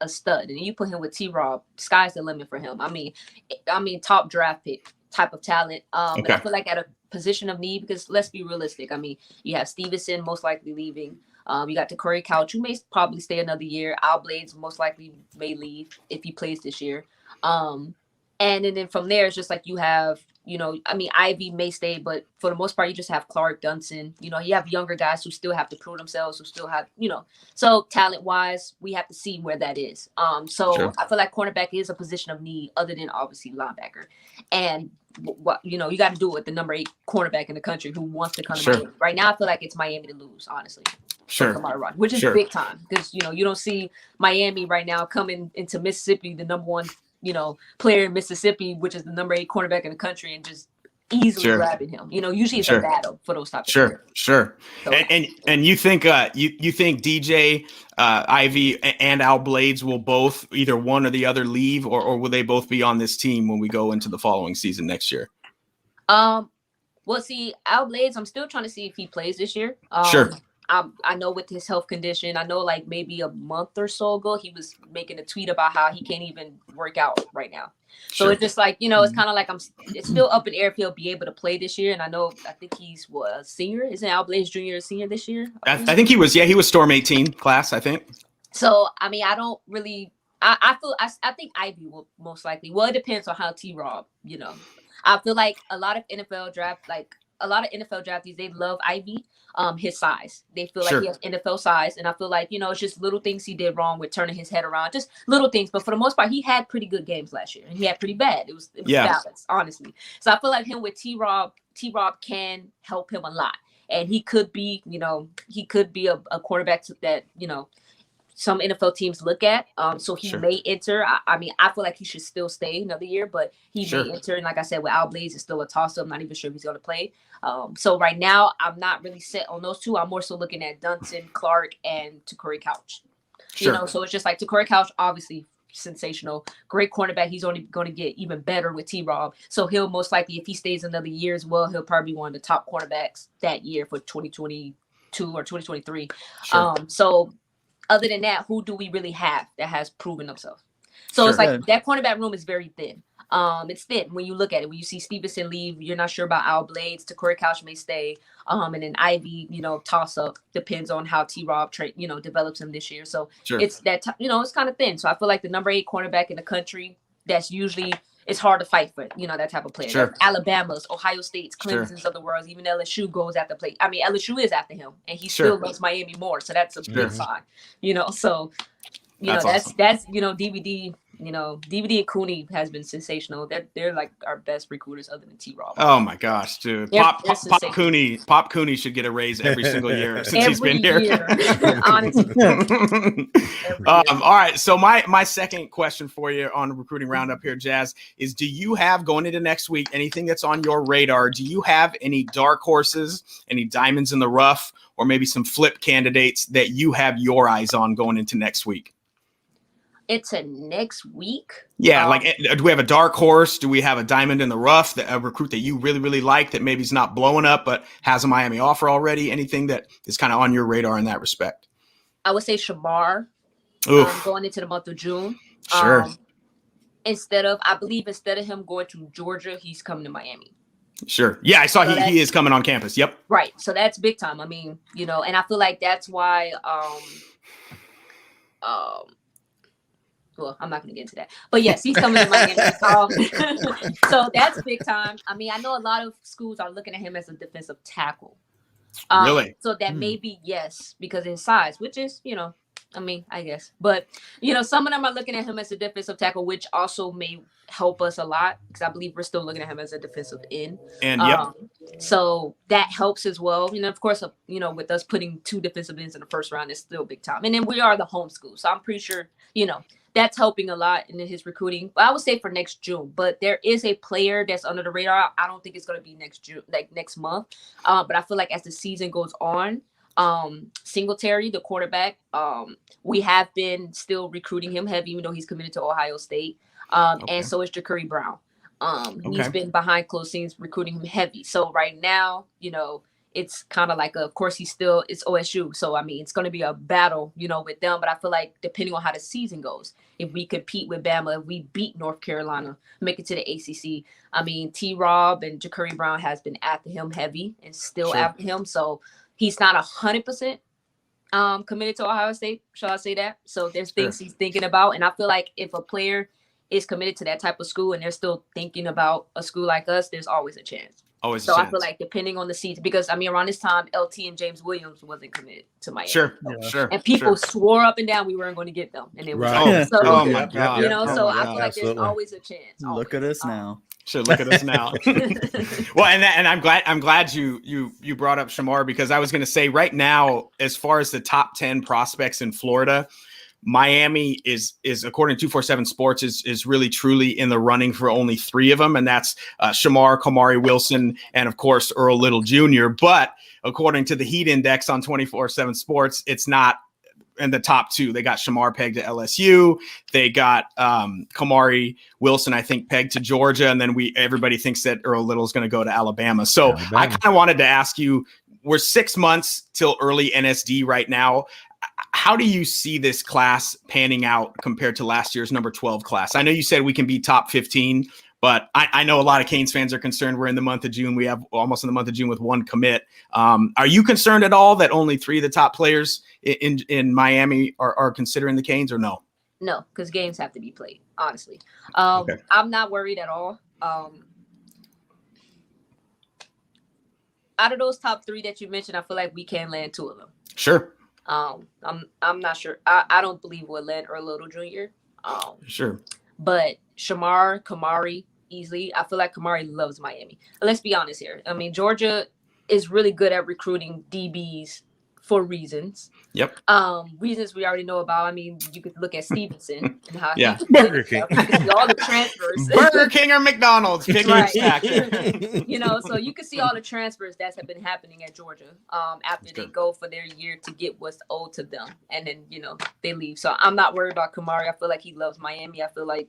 a stud. And you put him with T-Rob, sky's the limit for him. I mean, top draft pick type of talent. And I feel like at a position of need, because let's be realistic. I mean, you have Stevenson most likely leaving. You got Corey Couch, who may probably stay another year. Al Blades most likely may leave if he plays this year. And then from there, it's just like you have, Ivy may stay, but for the most part, you just have Clark, Dunson. You have younger guys who still have to prove themselves, who still have, so talent-wise, we have to see where that is. Sure. I feel like cornerback is a position of need other than obviously linebacker. And what you got to do it with the number 8 cornerback in the country who wants to come to Miami. Right now, I feel like it's Miami to lose, honestly. Sure. Which is big time because you don't see Miami right now coming into Mississippi, the number 1 player in Mississippi, which is the number 8 cornerback in the country, and just easily grabbing him. Usually it's a battle for those types of players. Sure. So, and you think you think DJ, Ivy, and Al Blades will both either one or the other leave, or will they both be on this team when we go into the following season next year? Well, see, Al Blades, I'm still trying to see if he plays this year. Sure. I know with his health condition, I know like maybe a month or so ago, he was making a tweet about how he can't even work out right now. So it's just like, it's kind of like it's still up in the air if he'll be able to play this year. And I think he's a senior. Isn't Al Blades Jr. a senior this year? I think he was Storm 18 class, I think. So, I mean, I don't really, I think Ivy will most likely, well, it depends on how T-Rob, I feel like a lot of NFL draftees, they love Ivy. His size. They feel like he has NFL size. And I feel like, it's just little things he did wrong with turning his head around. Just little things. But for the most part, he had pretty good games last year. And he had pretty bad. It was balanced, honestly. So I feel like him with T-Rob can help him a lot. And he could be, a quarterback that, some NFL teams look at. So he may enter. I mean, I feel like he should still stay another year, but he may enter. And like I said, with Al Blades, it's still a toss-up. I'm not even sure if he's going to play. So right now, I'm not really set on those 2. I'm more so looking at Dunson, Clark, and Corey Couch. So it's just like Corey Couch, obviously sensational, great cornerback. He's only going to get even better with T-Rob. So he'll most likely, if he stays another year as well, he'll probably be one of the top cornerbacks that year for 2022 or 2023. So other than that, who do we really have that has proven themselves? So it's like that cornerback room is very thin. It's thin when you look at it. When you see Stevenson leave, you're not sure about Al Blades. Corey Couch may stay. And then Ivy, toss up. Depends on how T-Rob develops him this year. So it's that it's kind of thin. So I feel like the number 8 cornerback in the country, that's usually it's hard to fight for, that type of player. Like Alabama's, Ohio State's, Clemson's of the world, even LSU goes after play. I mean, LSU is after him, and he still loves Miami more. So that's a big sign, So, that's awesome. That's DVD. DVD and Cooney has been sensational. They're like our best recruiters other than T-Rob. Oh my gosh, dude! Pop Cooney should get a raise every single year since he's been here. Honestly. All right. So my second question for you on the recruiting roundup here, Jazz, is: do you have going into next week anything that's on your radar? Do you have any dark horses, any diamonds in the rough, or maybe some flip candidates that you have your eyes on going into next week? into next week. Yeah, like, do we have a dark horse? Do we have a diamond in the rough, a recruit that you really, really like that maybe is not blowing up but has a Miami offer already? Anything that is kind of on your radar in that respect? I would say Shamar, going into the month of June. Sure. Instead of him going to Georgia, he's coming to Miami. Sure. Yeah, I saw he is coming on campus. Yep. Right. So that's big time. I mean, you know, and I feel like that's why well, I'm not going to get into that. But yes, he's coming to Miami. So that's big time. I mean, I know a lot of schools are looking at him as a defensive tackle. Really? So that may be yes, because of his size, which is, you know, I mean, I guess. But, you know, some of them are looking at him as a defensive tackle, which also may help us a lot because I believe we're still looking at him as a defensive end. And so that helps as well. You know, of course, you know, with us putting 2 defensive ends in the first round, it's still big time. And then we are the home school. So I'm pretty sure, you know, that's helping a lot in his recruiting. But I would say for next June. But there is a player that's under the radar. I don't think it's going to be next June, like next month. But I feel like as the season goes on, Singletary, the quarterback, we have been still recruiting him heavy, even though he's committed to Ohio State. And so is Ja'Cory Brown. He's been behind closed scenes recruiting him heavy. So right now, you know, it's kind of like, of course, it's OSU. So, I mean, it's going to be a battle, you know, with them. But I feel like depending on how the season goes, if we compete with Bama, if we beat North Carolina, make it to the ACC, I mean, T-Rob and Ja'Cory Brown has been after him heavy and still after him. So he's not 100% committed to Ohio State. Shall I say that? So there's things he's thinking about. And I feel like if a player is committed to that type of school and they're still thinking about a school like us, there's always a chance. So I feel like depending on the season, because I mean, around this time, LT and James Williams wasn't committed to Miami. Sure. And people swore up and down we weren't going to get them. And it was oh my God. You know, so I feel like there's always a chance. Look at us now. Sure, look at us now. Well, and I'm glad you brought up Shamar, because I was going to say right now, as far as the top 10 prospects in Florida, Miami is according to 247 Sports is really truly in the running for only 3 of them, and that's Shamar, Kamari Wilson, and of course Earl Little Jr. But according to the Heat Index on 247 Sports, it's not in the top 2. They got Shamar pegged to LSU. They got Kamari Wilson, I think, pegged to Georgia, and then everybody thinks that Earl Little is going to go to Alabama. So I kind of wanted to ask you, we're 6 months till early NSD right now. How do you see this class panning out compared to last year's number 12 class? I know you said we can be top 15, but I know a lot of Canes fans are concerned. We're in the month of June. We have almost in the month of June with 1 commit. Are you concerned at all that only 3 of the top players in Miami are considering the Canes, or no? No, because games have to be played, honestly. I'm not worried at all. Out of those top 3 that you mentioned, I feel like we can land 2 of them. Sure. I'm not sure. I don't believe we'll land Earl Little Jr. Sure. But Shamar, Kamari, easily. I feel like Kamari loves Miami. Let's be honest here. I mean, Georgia is really good at recruiting DBs for reasons. Yep. Reasons we already know about. I mean, you could look at Stevenson and how Burger King. You can see all the transfers. Burger King or McDonald's. You know, so you can see all the transfers that have been happening at Georgia after they go for their year to get what's owed to them, and then you know they leave. So I'm not worried about Kamari. I feel like he loves Miami. I feel like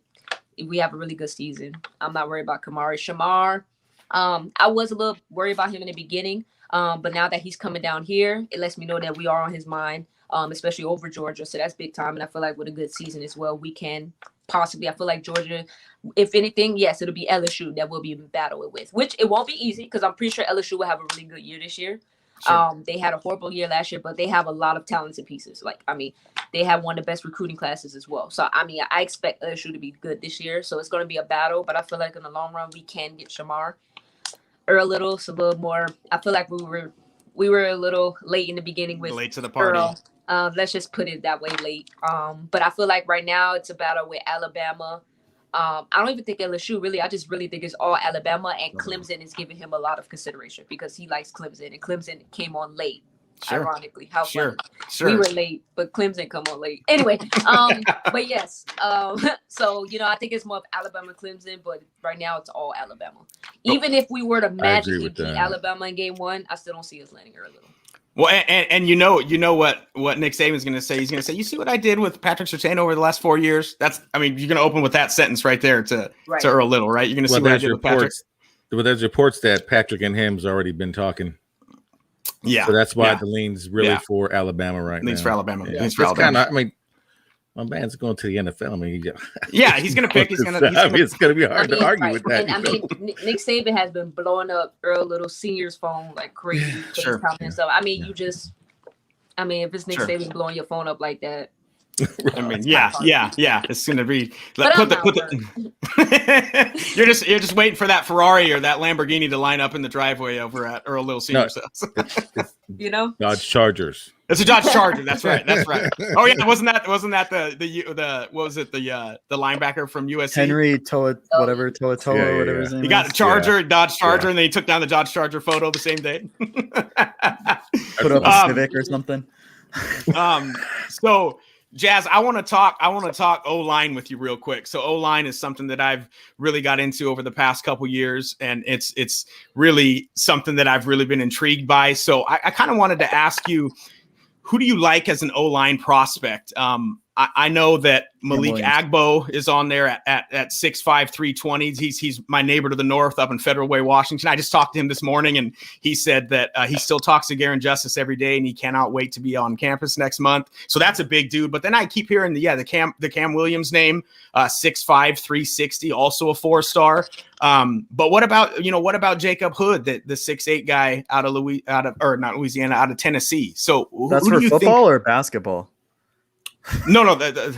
if we have a really good season, I'm not worried about Kamari. Shamar, I was a little worried about him in the beginning. But now that he's coming down here, it lets me know that we are on his mind, especially over Georgia. So that's big time. And I feel like with a good season as well, we can possibly, I feel like Georgia, if anything, yes, it'll be LSU that we'll be battling with, which it won't be easy because I'm pretty sure LSU will have a really good year this year. Sure. They had a horrible year last year, but they have a lot of talented pieces. Like, I mean, they have one of the best recruiting classes as well. So, I mean, I expect LSU to be good this year. So it's going to be a battle, but I feel like in the long run, we can get Shamar. Earl Little, so a little more. I feel like we were a little late in the beginning with late to the party. Earl. Let's just put it that way, late. But I feel like right now it's a battle with Alabama. I don't even think LSU really. I just really think it's all Alabama, and Clemson is giving him a lot of consideration because he likes Clemson, and Clemson came on late Sure. Ironically, how Sure. funny. We were late, but Clemson come on late. Anyway, but yes, so I think it's more of Alabama Clemson, but right now it's all Alabama. Even if we were to magically beat Alabama in game 1, I still don't see us landing early. Well, and you know what Nick Saban's going to say? He's going to say, "You see what I did with Patrick Surtain over the last 4 years?" You're going to open with that sentence right there to Earl Little, right? You're going to see what I did with Patrick. Well, there's reports that Patrick and him's already been talking. Yeah, so that's why the lean's really for Alabama right now. Leans for Alabama. Yeah. Leans for Alabama. My man's going to the NFL. He's going to pick. It's going to be hard to argue with that. And Nick Saban has been blowing up Earl Little Senior's phone like crazy. Sure. And stuff. If it's Nick Saban blowing your phone up like that. It's going to be. You're just waiting for that Ferrari or that Lamborghini to line up in the driveway over at Earl Little Senior's house. Dodge Chargers. It's a Dodge Charger. That's right. Oh yeah, wasn't that the what was it the linebacker from USC? Henry Toa whatever his name is. He got a Charger, Dodge Charger, and then he took down the Dodge Charger photo the same day. Put up a Civic or something. So Jazz, I want to talk O-line with you real quick. So O-line is something that I've really got into over the past couple years, and it's really something that I've really been intrigued by. So I kind of wanted to ask you, who do you like as an O-line prospect? I know that Malik Agbo is on there at 6'5", 320. He's my neighbor to the north up in Federal Way, Washington. I just talked to him this morning, and he said that he still talks to Garen Justice every day, and he cannot wait to be on campus next month. So that's a big dude. But then I keep hearing the Cam Williams name, 6'5", 360, also a 4-star. But what about Jacob Hood, the 6'8" guy out of Tennessee? So that's for football or basketball? No, that is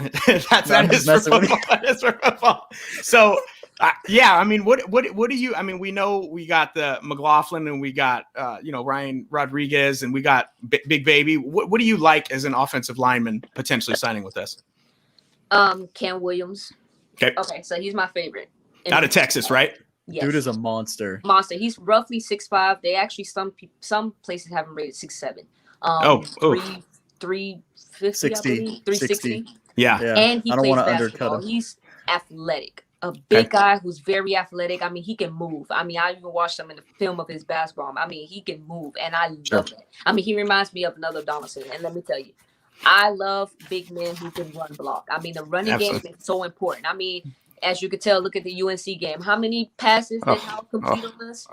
for football. That is for football. So, what do you? We know we got the McLaughlin and we got Ryan Rodriguez and we got Big Baby. What do you like as an offensive lineman potentially signing with us? Cam Williams. Okay, so he's my favorite. Out of Texas, right? Yes. Dude is a monster. He's roughly 6'5". They actually some places have him rated 6'7". 350, 360. Yeah. And he plays basketball. Him. He's athletic. A big guy who's very athletic. He can move. I even watched him in the film of his basketball. He can move, and I love it. He reminds me of another Donaldson. And let me tell you, I love big men who can run block. The running game is so important. As you could tell, look at the UNC game. How many passes did Hal complete on us?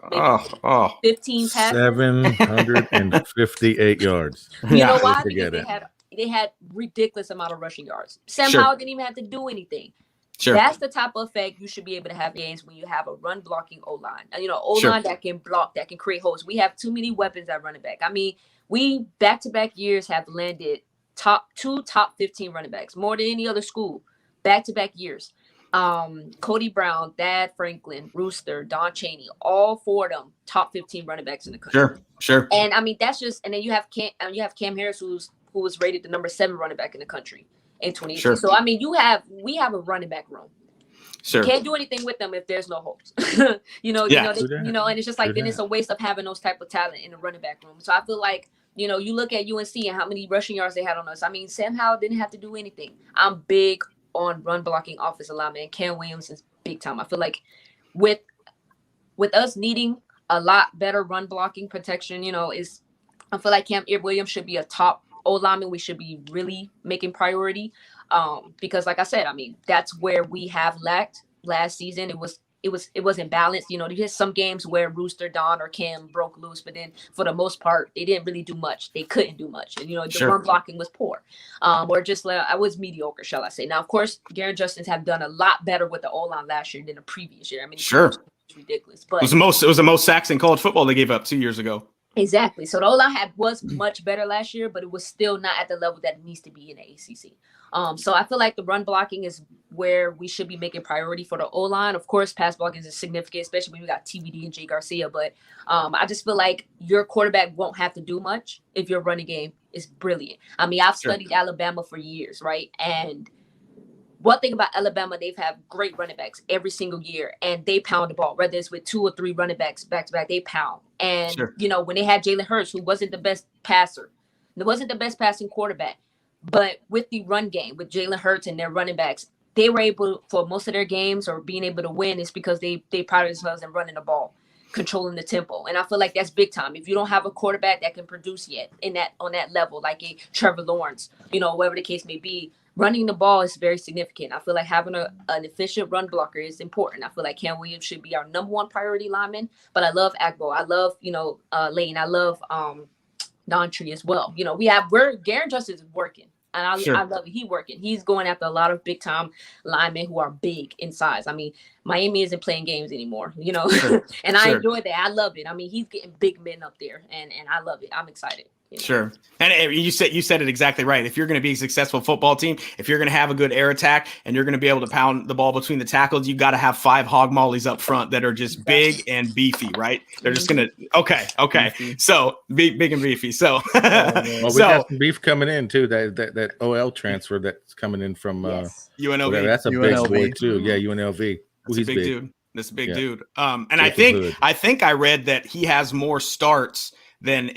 15 passes. 758 yards. You know why? Because they had ridiculous amount of rushing yards. Sam Howell didn't even have to do anything. Sure. That's the type of effect you should be able to have games when you have a run blocking O-line. O-line that can block, that can create holes. We have too many weapons at running back. We back-to-back years have landed top 15 running backs, more than any other school. Back-to-back years. Cody Brown, Thad Franklin, Rooster, Don Chaney, all 4 of them top 15 running backs in the country. Sure. And that's just, and then you have Cam Harris, who was rated the number 7 running back in the country in 2018. Sure. So we have a running back room. Sure. Can't do anything with them if there's no holes. And it's just like then it's a waste of having those type of talent in the running back room. So I feel like you look at UNC and how many rushing yards they had on us. Sam Howell didn't have to do anything. I'm big on run blocking offensive lineman. Cam Williams is big time. I feel like with us needing a lot better run blocking protection, I feel like Cam Williams should be a top O-lineman. We should be really making priority. Because like I said, that's where we have lacked last season. It wasn't balanced. There's some games where Rooster, Don, or Cam broke loose, but then for the most part, they didn't really do much. They couldn't do much. And, the run blocking was poor. Or just I was mediocre, shall I say. Now, of course, Garen Justice have done a lot better with the O-line last year than the previous year. It's ridiculous. But it was the most sacks in college football they gave up 2 years ago. Exactly. So the O-line was much better last year, but it was still not at the level that it needs to be in the ACC. So I feel like the run blocking is where we should be making priority for the O-line. Of course, pass blocking is significant, especially when we got TVD and Jay Garcia. But I just feel like your quarterback won't have to do much if your running game is brilliant. I've studied Alabama for years, right? And one thing about Alabama, they've had great running backs every single year, and they pound the ball. Whether it's with 2 or 3 running backs back to back, they pound. And when they had Jalen Hurts, who wasn't the best passer, It wasn't the best passing quarterback, but with the run game, with Jalen Hurts and their running backs, they were able, for most of their games, or being able to win, is because they pride themselves in running the ball, controlling the tempo. And I feel like that's big time. If you don't have a quarterback that can produce yet on that level, like a Trevor Lawrence, whatever the case may be, running the ball is very significant. I feel like having an efficient run blocker is important. I feel like Cam Williams should be our number one priority lineman, but I love Agbo. I love, Lane. I love Dontree as well. Garen Justice is working. And I love it. He's working. He's going after a lot of big time linemen who are big in size. I mean, Miami isn't playing games anymore, and I enjoy that. I love it. I mean, he's getting big men up there, and I love it. I'm excited. Sure. And you said it exactly right. If you're going to be a successful football team, if you're going to have a good air attack and you're going to be able to pound the ball between the tackles, you got to have 5 hog mollies up front that are just big and beefy, right? They're just going to, okay. Beefy. So big and beefy. So, we got some beef coming in too. That OL transfer that's coming in from UNLV. That's a UNLV. big boy too. Yeah, UNLV. That's a big dude. That's a big dude. And I think I read that he has more starts than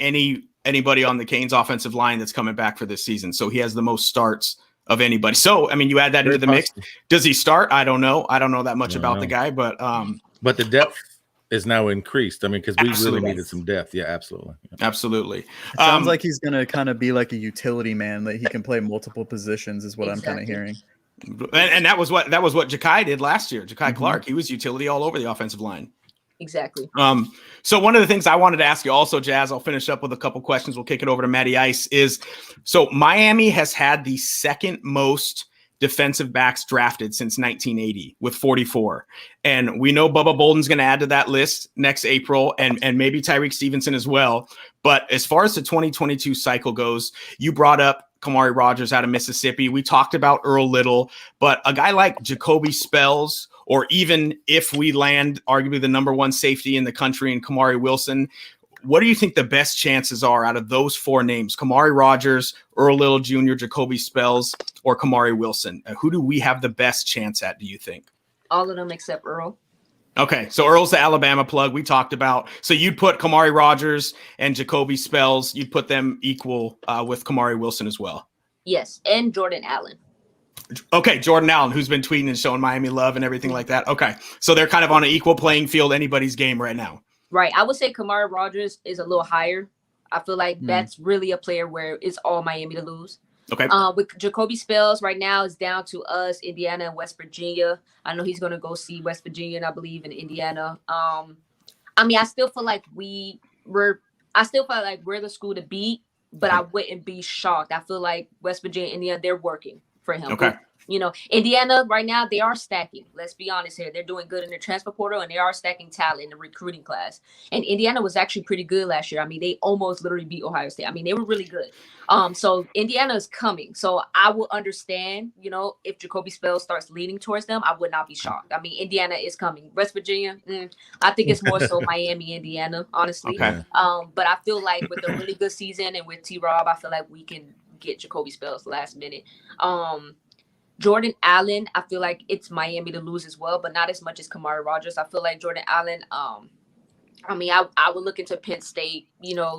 anybody on the Canes offensive line that's coming back for this season. So he has the most starts of anybody. So, I mean, you add that into the mix. Does he start? I don't know. I don't know that much about the guy, but the depth is now increased. I mean, because we really needed some depth. Yeah, absolutely. Yeah. Absolutely. It sounds like he's going to kind of be like a utility man, that he can play multiple positions is what I'm kind of hearing. And that was what Ja'Kai did last year. Ja'Kai Clark, he was utility all over the offensive line. Exactly. So one of the things I wanted to ask you also, Jazz, I'll finish up with a couple questions. We'll kick it over to Matty Ice. So Miami has had the second most defensive backs drafted since 1980 with 44. And we know Bubba Bolden's going to add to that list next April, and maybe Tyreek Stevenson as well. But as far as the 2022 cycle goes, you brought up Amari Rodgers out of Mississippi. We talked about Earl Little, but a guy like Jacoby Spells, or even if we land arguably the number one safety in the country in Kamari Wilson, what do you think the best chances are out of those 4 names? Amari Rodgers, Earl Little Jr., Jacoby Spells, or Kamari Wilson? Who do we have the best chance at, do you think? All of them except Earl. Okay, so Earl's the Alabama plug we talked about. So you'd put Kamari Rodgers and Jacoby Spells, you'd put them equal with Kamari Wilson as well? Yes, and Jordan Allen. Okay, Jordan Allen, who's been tweeting and showing Miami love and everything like that. Okay, so they're kind of on an equal playing field, anybody's game right now. Right. I would say Kamari Rodgers is a little higher. I feel like that's really a player where it's all Miami to lose. Okay. With Jacoby Spells right now, it's down to us, Indiana and West Virginia. I know he's going to go see West Virginia, and I believe in Indiana. I mean, I still feel like we're the school to beat, but I wouldn't be shocked. I feel like West Virginia, Indiana, they're working for him. Okay. But, Indiana right now, they are stacking. Let's be honest here. They're doing good in the transfer portal, and they are stacking talent in the recruiting class. And Indiana was actually pretty good last year. I mean, they almost literally beat Ohio State. I mean, they were really good. So Indiana is coming. So I will understand, if Jacoby Spells starts leaning towards them, I would not be shocked. I mean, Indiana is coming. West Virginia, I think it's more so Miami, Indiana, honestly. Okay. But I feel like with a really good season and with T-Rob, I feel like we can get Jacoby Spells last minute. Jordan Allen, I feel like it's Miami to lose as well, but not as much as Kamari Rodgers. I feel like Jordan Allen, I would look into Penn State,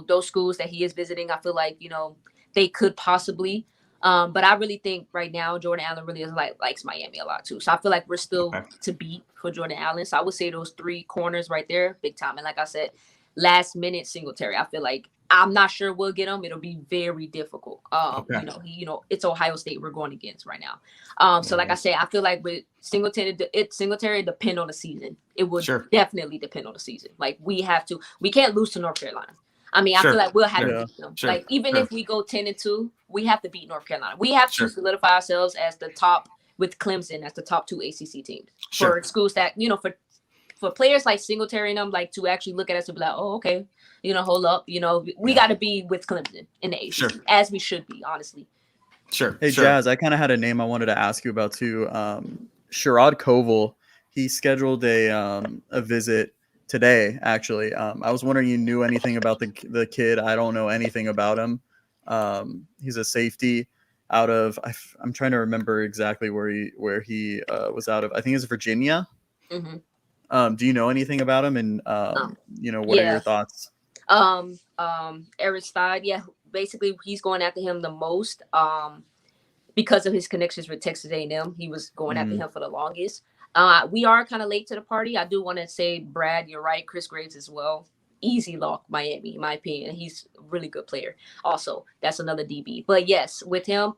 those schools that he is visiting. I feel like, they could possibly. But I really think right now Jordan Allen really likes Miami a lot too. So I feel like we're still to beat for Jordan Allen. So I would say those 3 corners right there, big time. And like I said, last minute Singletary. I feel like I'm not sure we'll get him. It'll be very difficult. It's Ohio State we're going against right now. So like I said, I feel like with Singletary depend on the season. It would definitely depend on the season. Like we can't lose to North Carolina. I mean, I feel like we'll have to beat them. Like even if we go 10-2, we have to beat North Carolina. We have to solidify ourselves as the top with Clemson as the top 2 ACC teams for schools that for players like Singletary and them, like to actually look at us and be like, oh, okay, hold up, we got to be with Clemson in the ACC as we should be, honestly. Sure. Hey, Jazz, I kind of had a name I wanted to ask you about too. Sherrod Koval, he scheduled a visit today, actually. I was wondering, you knew anything about the kid? I don't know anything about him. He's a safety out of, I'm trying to remember exactly where he was out of. I think it's Virginia. Mm-hmm. Do you know anything about him? And what are your thoughts? Aristide, basically he's going after him the most because of his connections with Texas A&M. He was going after him for the longest. We are kind of late to the party. I do want to say, Brad, you're right. Chris Graves as well. Easy lock Miami, in my opinion. He's a really good player. Also, that's another DB. But yes, with him,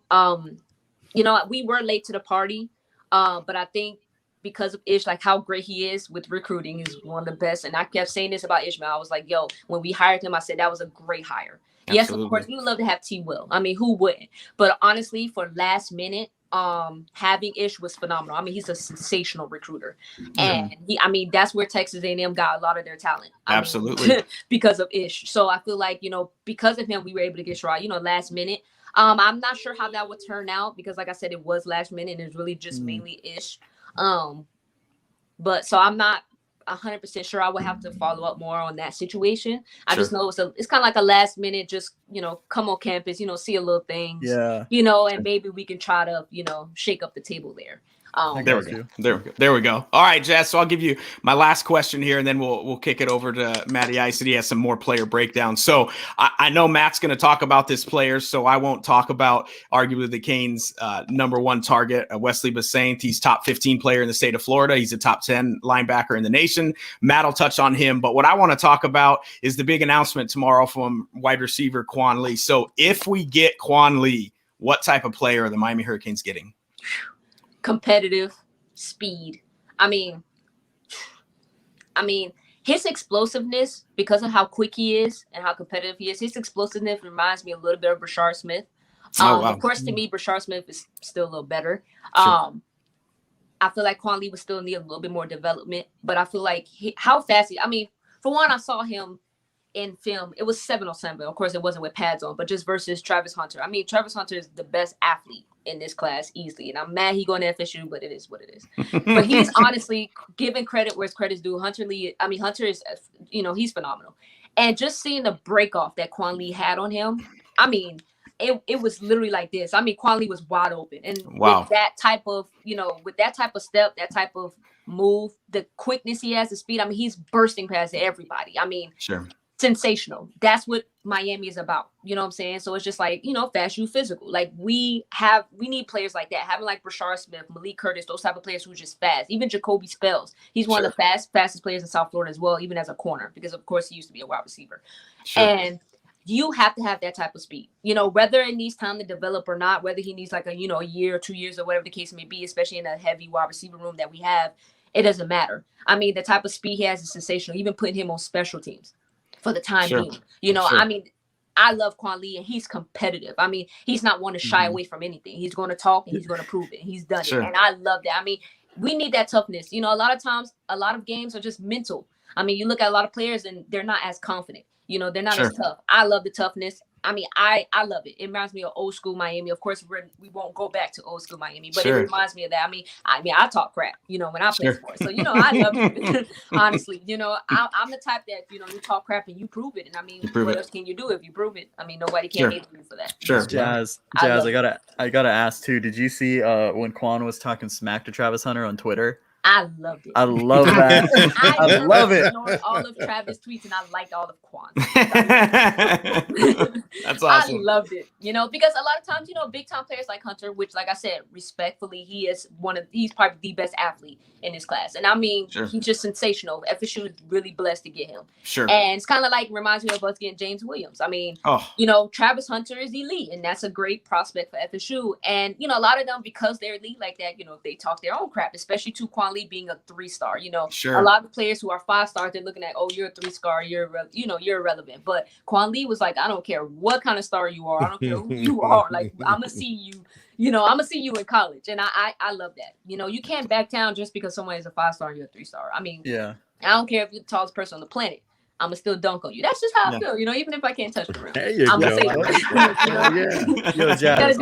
you know, we were late to the party, but I think because of Ish, like how great he is with recruiting, is one of the best. And I kept saying this about Ishmael. I was like, yo, when we hired him, I said that was a great hire. Absolutely. Yes, of course, we would love to have T. Will. I mean, who wouldn't? But honestly, for last minute, having Ish was phenomenal. I mean, he's a sensational recruiter, and I mean, that's where Texas A&M got a lot of their talent. Absolutely, because of Ish. So I feel like, you know, because of him, we were able to get Sherrod, you know, last minute. I'm not sure how that would turn out because, like I said, it was last minute and it's really just mainly Ish. But so I'm not 100% sure. I would have to follow up more on that situation. I just know it's kind of like a last minute, just, you know, come on campus, you know, see a little things, you know, and maybe we can try to, you know, shake up the table there. There we go. All right, Jazz. So I'll give you my last question here, and then we'll kick it over to Matty Ice, and he has some more player breakdowns. So I know Matt's going to talk about this player, so I won't talk about arguably the Canes' number one target, Wesley Basaint. He's top 15 player in the state of Florida. He's a top 10 linebacker in the nation. Matt will touch on him, but what I want to talk about is the big announcement tomorrow from wide receiver Quan Lee. So if we get Quan Lee, what type of player are the Miami Hurricanes getting? Competitive, speed. I mean, his explosiveness, because of how quick he is and how competitive he is, his explosiveness reminds me a little bit of Brashard Smith. Of course, to me, Brashard Smith is still a little better. I feel like Quan Lee would still need a little bit more development, but I feel like how fast I mean, for one, I saw him in film. It was 7-on-7. Of course, it wasn't with pads on, but just versus Travis Hunter. I mean, Travis Hunter is the best athlete in this class easily, and I'm mad he going to FSU, but it is what it is. But he's honestly giving credit where his credit's due. Hunter is, you know, he's phenomenal. And just seeing the break off that Quan Lee had on him, I mean, it was literally like this. I mean, Quan Lee was wide open, and with that type of, you know, with that type of step, that type of move, the quickness he has, the speed. I mean, he's bursting past everybody. I mean, sensational. That's what Miami is about. You know what I'm saying? So it's just like, you know, fast, you physical. Like we need players like that. Having like Brashard Smith, Malik Curtis, those type of players who are just fast. Even Jacoby Spells. He's one of the fastest players in South Florida as well, even as a corner, because of course he used to be a wide receiver. And you have to have that type of speed, you know, whether it needs time to develop or not, whether he needs like a, you know, a year or 2 years or whatever the case may be, especially in a heavy wide receiver room that we have, it doesn't matter. I mean, the type of speed he has is sensational, even putting him on special teams for the time being. You know, I mean, I love Quan Lee, and he's competitive. I mean, he's not one to shy away from anything. He's going to talk, and he's going to prove it. He's done it, and I love that. I mean, we need that toughness. You know, a lot of times, a lot of games are just mental. I mean, you look at a lot of players, and they're not as confident. You know, they're not as tough. I love the toughness. I mean, I love it. It reminds me of old school Miami. Of course, we won't go back to old school Miami, but it reminds me of that. I mean, I talk crap, you know, when I play sports. So, you know, I love it. Honestly, you know, I'm the type that, you know, you talk crap and you prove it. And I mean, what else can you do if you prove it? I mean, nobody can hate you for that. Jazz, I gotta ask too. Did you see when Quan was talking smack to Travis Hunter on Twitter? I loved it. I love that. I love it. All of Travis tweets, and I liked all of Quan. That's awesome. I loved it. You know, because a lot of times, you know, big time players like Hunter, which, like I said, respectfully, he's probably the best athlete in this class. And I mean, he's just sensational. FSU is really blessed to get him. And it's kind of like reminds me of us getting James Williams. I mean, you know, Travis Hunter is elite, and that's a great prospect for FSU. And, you know, a lot of them, because they're elite like that, you know, they talk their own crap, especially to Quan Lee being a 3-star. You know, a lot of players who are 5-stars, they're looking at, oh, you're a 3-star, you're irrelevant. But Quan Lee was like, I don't care what kind of star you are, I don't care who you are. Like, I'm gonna see you. You know, I'm gonna see you in college, and I love that. You know, you can't back down just because someone is a 5-star and you're a 3-star. I mean, I don't care if you're the tallest person on the planet. I'm gonna still dunk on you. That's just how I feel. You know, even if I can't touch the rim, I'm gonna say it. Yo, Jazz,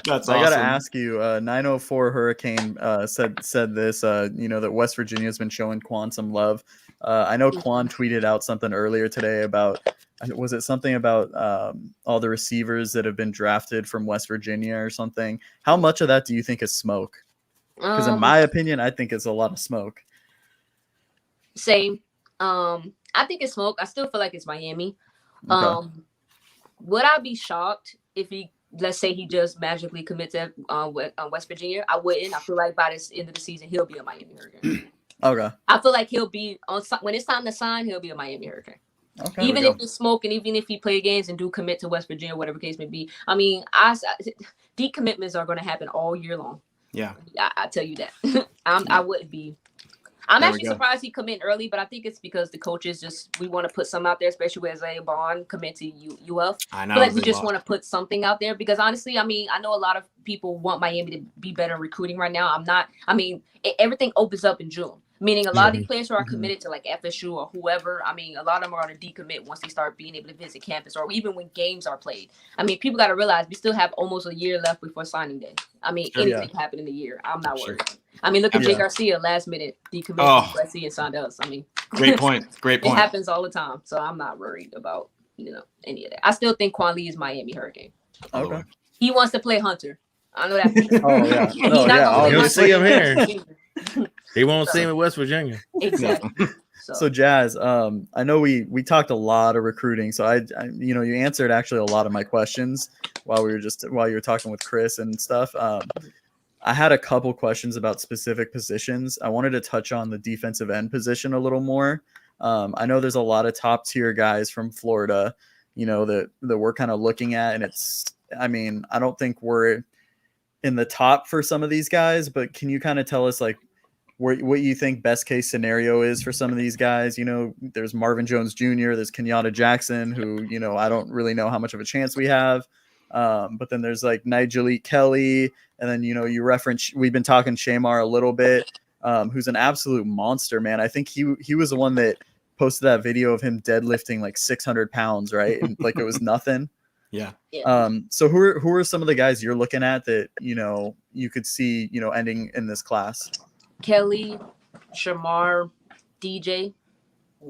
that's I gotta ask you. 904 Hurricane said this. You know, that West Virginia has been showing Quan some love. I know Quan tweeted out something earlier today about. Was it something about all the receivers that have been drafted from West Virginia or something? How much of that do you think is smoke? Because in my opinion, I think it's a lot of smoke. Same. I think it's smoke. I still feel like it's Miami. Okay. would I be shocked if he, let's say he just magically commits to West Virginia? I wouldn't. I feel like by this end of the season, he'll be a Miami Hurricane. Okay. I feel like he'll be on when it's time to sign, he'll be a Miami Hurricane. Okay. Even if it's smoke and even if he play games and do commit to West Virginia, whatever case may be. I mean, decommitments are going to happen all year long. Yeah. I tell you that. I wouldn't be. I'm actually surprised he commit early, but I think it's because the coaches we want to put some out there, especially with Isaiah Bond commit to UF. I know. I feel like we just want to put something out there because honestly, I mean, I know a lot of people want Miami to be better in recruiting right now. I'm not. I mean, everything opens up in June. Meaning a lot of these players who are committed to like FSU or whoever, I mean, a lot of them are going to decommit once they start being able to visit campus or even when games are played. I mean, people got to realize we still have almost a year left before signing day. I mean, anything can happen in a year. I'm not worried. I mean, look at Jay Garcia, last minute decommitted to USC and signed us. I mean, great point. Great point. It happens all the time. So I'm not worried about, any of that. I still think Quan Lee is Miami Hurricane. Okay. He wants to play Hunter. I know that. Oh, yeah. You'll see him here. He won't see him in West Virginia. Exactly. So Jazz, I know we talked a lot of recruiting. So I you answered actually a lot of my questions while you were talking with Chris and stuff. I had a couple questions about specific positions. I wanted to touch on the defensive end position a little more. I know there's a lot of top tier guys from Florida, that we're kind of looking at, and I don't think we're in the top for some of these guys, but can you kind of tell us like what you think best case scenario is for some of these guys? There's Marvin Jones Jr., there's Kenyatta Jackson, who, I don't really know how much of a chance we have. But then there's like Nigel Kelly. And then, you reference, we've been talking Shamar a little bit, who's an absolute monster, man. I think he was the one that posted that video of him deadlifting like 600 pounds, right? And like it was nothing. Yeah. So who are some of the guys you're looking at that, you could see, ending in this class? Kelly, Shamar, DJ.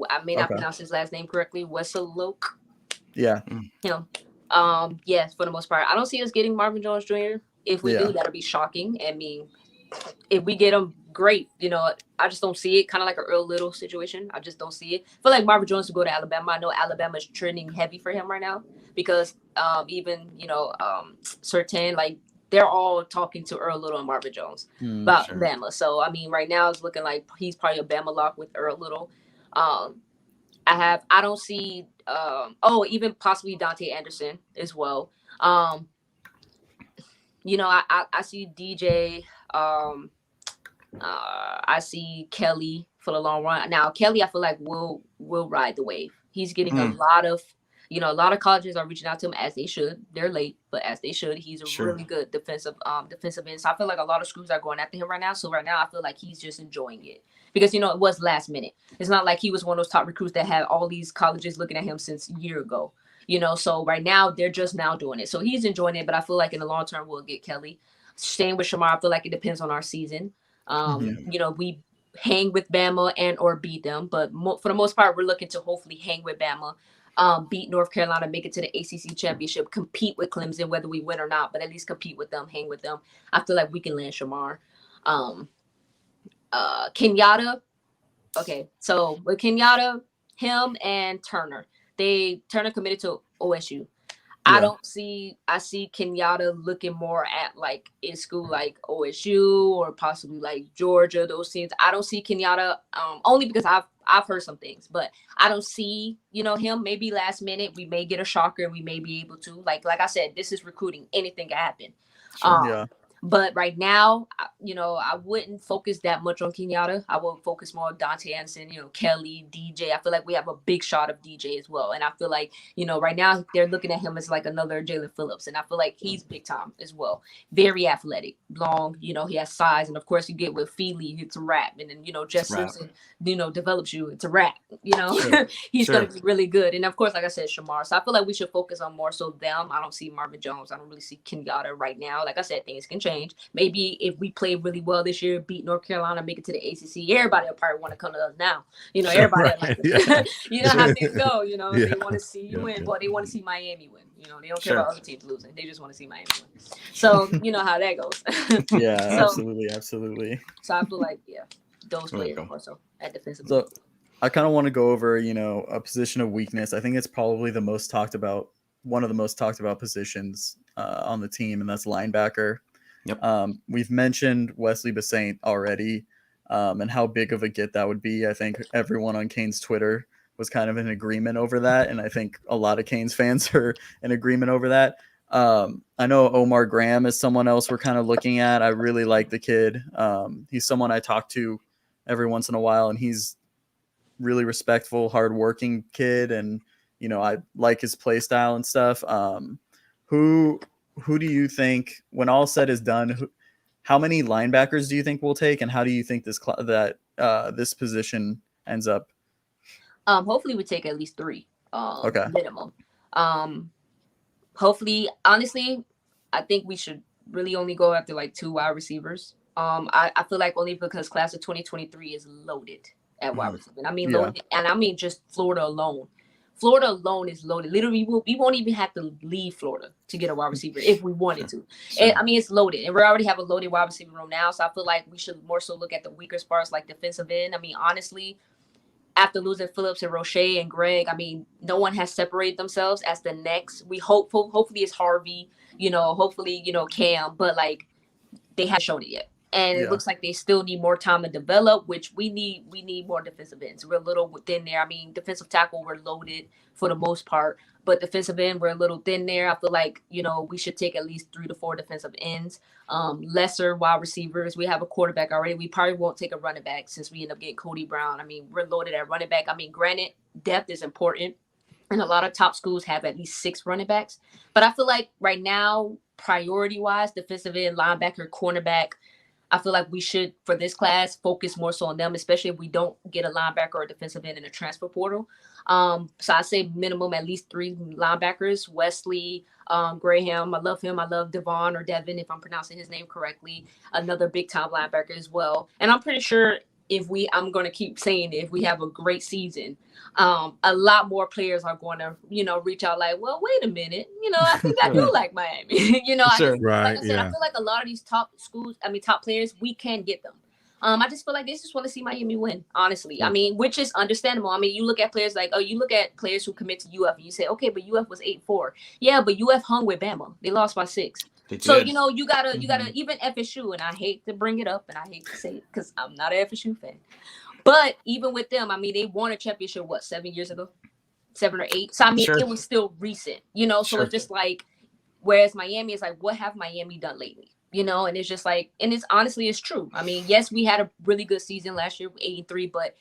I may not pronounce his last name correctly. Wesselok. Yeah. Him. Yes, for the most part. I don't see us getting Marvin Jones Jr. If we do, that'll be shocking. I mean, if we get him, great. I just don't see it. Kind of like a Earl Little situation. I just don't see it. I feel like Marvin Jones to go to Alabama. I know Alabama's trending heavy for him right now because even, Surtain, like, they're all talking to Earl Little and Marvin Jones about Bama. So, I mean, right now it's looking like he's probably a Bama lock with Earl Little. I don't see, even possibly Dante Anderson as well. I see DJ. I see Kelly for the long run. Now, Kelly, I feel like will ride the wave. He's getting a lot of colleges are reaching out to him as they should. They're late, but as they should. He's a really good defensive end. So I feel like a lot of schools are going after him right now. So right now I feel like he's just enjoying it because, it was last minute. It's not like he was one of those top recruits that had all these colleges looking at him since a year ago, So right now they're just now doing it. So he's enjoying it, but I feel like in the long term we'll get Kelly. Same with Shamar. I feel like it depends on our season. We hang with Bama and or beat them, but for the most part, we're looking to hopefully hang with Bama. Beat North Carolina, make it to the ACC championship, compete with Clemson, whether we win or not, but at least compete with them, hang with them. I feel like we can land Shamar. Kenyatta. Okay, so with Kenyatta, him and Turner. Turner committed to OSU. I see Kenyatta looking more at like in school like OSU or possibly like Georgia, those teams. I don't see Kenyatta only because I've heard some things, but I don't see, him. Maybe last minute we may get a shocker and we may be able to. Like I said, this is recruiting. Anything can happen. But right now, I wouldn't focus that much on Kenyatta. I would focus more on Dante Anderson, Kelly, DJ. I feel like we have a big shot of DJ as well. And I feel like, right now they're looking at him as like another Jalen Phillips. And I feel like he's big time as well. Very athletic, long, he has size. And of course you get with Feely, it's a wrap. And then, Jess Simpson, develops you, it's a wrap. He's going to be really good. And of course, like I said, Shamar. So I feel like we should focus on more so them. I don't see Marvin Jones. I don't really see Kenyatta right now. Like I said, things can change. Maybe if we play really well this year, beat North Carolina, make it to the ACC, everybody will probably want to come to us now. Everybody how things go. They want to see you win, but they want to see Miami win. They don't care about other teams losing. They just want to see Miami win. So how that goes. Absolutely. So I feel like those players also at defensive. So I kind of want to go over a position of weakness. I think it's probably the most talked about one of the most talked about positions on the team, and that's linebacker. Yep. We've mentioned Wesley Basaint already, and how big of a get that would be. I think everyone on Canes Twitter was kind of in agreement over that, and I think a lot of Canes fans are in agreement over that. I know Omar Graham is someone else we're kind of looking at. I really like the kid. He's someone I talk to every once in a while, and he's really respectful, hardworking kid, and I like his play style and stuff. Who do you think, when all said is done, how many linebackers do you think we'll take, and how do you think this position ends up? Hopefully we take at least 3 Okay. minimum. Hopefully, honestly, I think we should really only go after like 2 wide receivers. I feel like only because class of 2023 is loaded at wide receiver. I mean, loaded, and I mean just Florida alone. Florida alone is loaded. Literally, we won't even have to leave Florida to get a wide receiver if we wanted to. Sure. And, I mean, it's loaded, and we already have a loaded wide receiver room now. So I feel like we should more so look at the weaker spots, like defensive end. I mean, honestly, after losing Phillips and Roche and Greg, I mean, no one has separated themselves as the next. We hopefully it's Harvey, hopefully, Cam, but like they haven't shown it yet. And it looks like they still need more time to develop, which we need more defensive ends. We're a little thin there. I mean, defensive tackle, we're loaded for the most part, but defensive end, we're a little thin there. I feel like, we should take at least 3 to 4 defensive ends, lesser wide receivers. We have a quarterback already. We probably won't take a running back since we end up getting Cody Brown. I mean, we're loaded at running back. I mean, granted, depth is important, and a lot of top schools have at least 6 running backs. But I feel like right now, priority-wise, defensive end, linebacker, cornerback, I feel like we should, for this class, focus more so on them, especially if we don't get a linebacker or a defensive end in a transfer portal. So I say minimum at least 3 linebackers. Wesley, Graham, I love him. I love Devon or Devin, if I'm pronouncing his name correctly. Another big-time linebacker as well. And I'm pretty sure I'm going to keep saying it, if we have a great season, a lot more players are going to, reach out like, well, wait a minute, I think I do like Miami. Sure. Like I said, I feel like a lot of these top players, we can get them. I just feel like they just want to see Miami win, honestly. I mean, which is understandable. I mean, you look at players who commit to UF and you say, okay, but UF was 8-4. Yeah, but UF hung with Bama. They lost by 6. So, you gotta even FSU, and I hate to bring it up and I hate to say it because I'm not an FSU fan. But even with them, I mean, they won a championship, 7 years ago? 7 or 8. So, I mean, it was still recent, so it's just like, whereas Miami is like, what have Miami done lately? And it's just like, and it's honestly, it's true. I mean, yes, we had a really good season last year, 8-3, but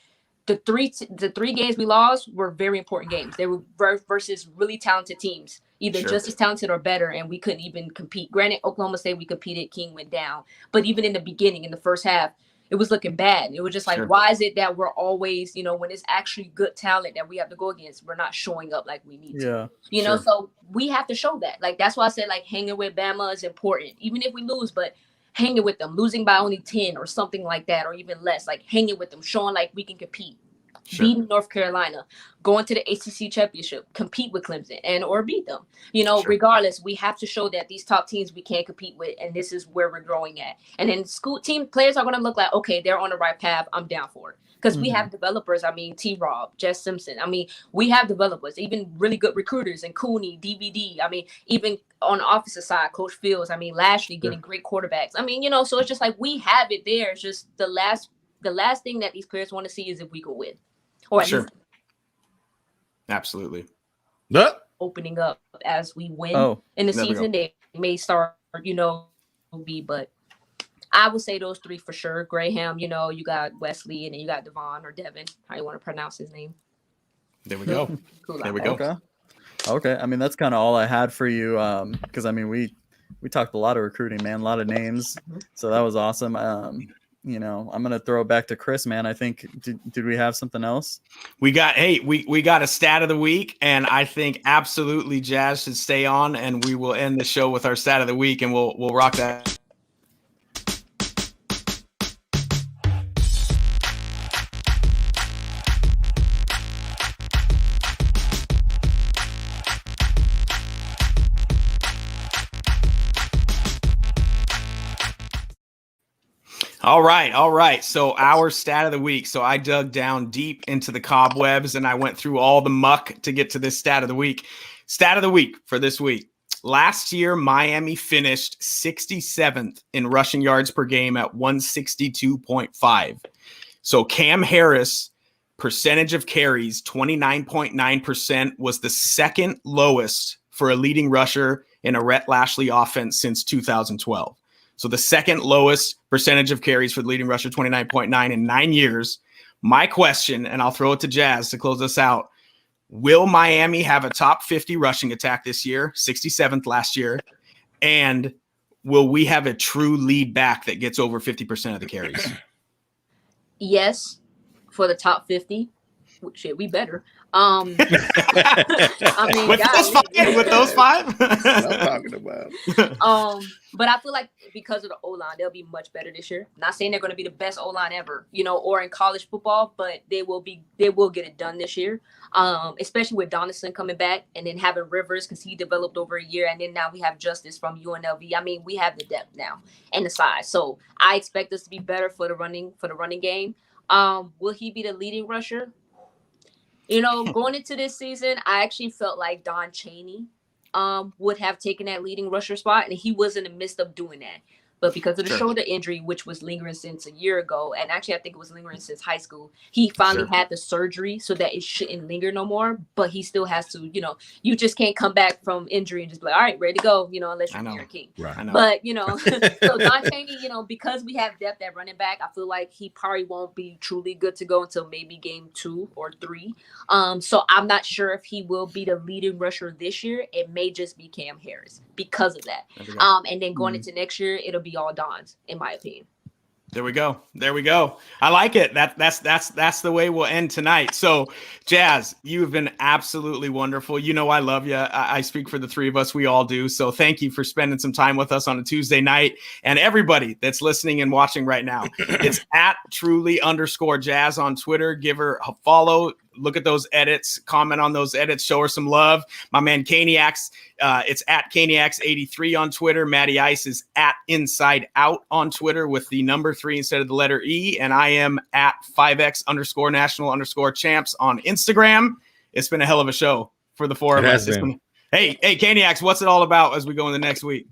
the three games we lost were very important games. They were versus really talented teams, either just as talented or better, and we couldn't even compete. Granted, Oklahoma State, we competed, King went down. But even in the beginning, in the first half, it was looking bad. It was just like, why is it that we're always, when it's actually good talent that we have to go against, we're not showing up like we need to. So we have to show that. Like, that's why I said, like, hanging with Bama is important, even if we lose, but hanging with them, losing by only 10 or something like that, or even less, like hanging with them, showing like we can compete. Beating North Carolina, going to the ACC championship, compete with Clemson or beat them. Regardless, we have to show that these top teams we can't compete with, and this is where we're growing at. And then school team players are going to look like, okay, they're on the right path. I'm down for it. Because we have developers. I mean, T-Rob, Jess Simpson. I mean, we have developers, even really good recruiters, and Cooney, DVD. I mean, even on the offensive side, Coach Fields. I mean, Lashley getting great quarterbacks. I mean, so it's just like we have it there. It's just the last thing that these players want to see is if we can win. Or at least absolutely. Opening up as we win in the season, they may start, but I would say those 3 for sure. Graham, you got Wesley, and then you got Devon or Devin, how you want to pronounce his name. There we go. There we go. Okay. I mean, that's kind of all I had for you. Because I mean, we talked a lot of recruiting, man, a lot of names. So that was awesome. I'm gonna throw it back to Chris, man. I think did we have something else? We got a stat of the week, and I think absolutely Jazz should stay on, and we will end the show with our stat of the week, and we'll rock that. All right. So our stat of the week. So I dug down deep into the cobwebs and I went through all the muck to get to this stat of the week. Stat of the week for this week. Last year, Miami finished 67th in rushing yards per game at 162.5. So Cam Harris, percentage of carries, 29.9%, was the second lowest for a leading rusher in a Rhett Lashley offense since 2012. So the second lowest percentage of carries for the leading rusher, 29.9 in 9 years. My question, and I'll throw it to Jazz to close us out. Will Miami have a top 50 rushing attack this year, 67th last year? And will we have a true lead back that gets over 50% of the carries? Yes, for the top 50. Shit, we better. I mean, with those five? That's what I'm talking about. But I feel like because of the O-line, they'll be much better this year. Not saying they're going to be the best O-line ever, or in college football, but they will get it done this year. Especially with Donaldson coming back and then having Rivers because he developed over a year, and then now we have Justice from UNLV. I mean, we have the depth now and the size, so I expect us to be better for the running game. Will he be the leading rusher? Going into this season, I actually felt like Don Chaney would have taken that leading rusher spot, and he was in the midst of doing that. But because of the shoulder injury, which was lingering since a year ago, and actually I think it was lingering since high school, he finally had the surgery so that it shouldn't linger no more. But he still has to, you just can't come back from injury and just be like, all right, ready to go, unless you're Aaron King. Right. But, so Don Chaney, because we have depth at running back, I feel like he probably won't be truly good to go until maybe game 2 or 3. So I'm not sure if he will be the leading rusher this year. It may just be Cam Harris because of that. And then going into next year, it'll be all Dons, in my opinion. There we go. I like it. That's the way we'll end tonight. So, Jazz, you've been absolutely wonderful. I love you. I speak for the three of us. We all do. So thank you for spending some time with us on a Tuesday night. And everybody that's listening and watching right now, it's at @truly_Jazz on Twitter. Give her a follow. Look at those edits, comment on those edits, show her some love. My man Caniacs, it's at Caniacs83 on Twitter. Matty Ice is at Inside Out on Twitter with the number 3 instead of the letter E. And I am at 5X_national_champs on Instagram. It's been a hell of a show for the four of us. Hey, Caniacs, what's it all about as we go in the next week?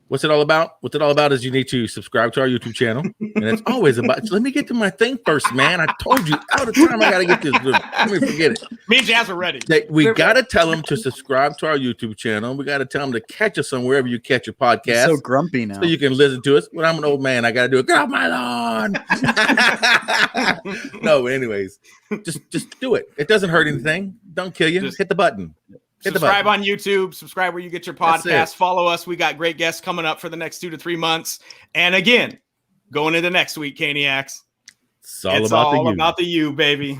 What's it all about? What it's all about is you need to subscribe to our YouTube channel. And it's always about, let me get to my thing first, man. I told you all the time I got to get this. Let me forget it. Me and Jazz are ready. We got to tell them to subscribe to our YouTube channel. We got to tell them to catch us on wherever you catch your podcast. So grumpy now. So you can listen to us. When I'm an old man, I got to do it. Get off my lawn. No, anyways, just do it. It doesn't hurt anything. Don't kill you. Just hit the button. Subscribe on YouTube. Subscribe where you get your podcast. Follow us. We got great guests coming up for the next 2 to 3 months. And again, going into next week, Caniacs, it's all about the you, baby.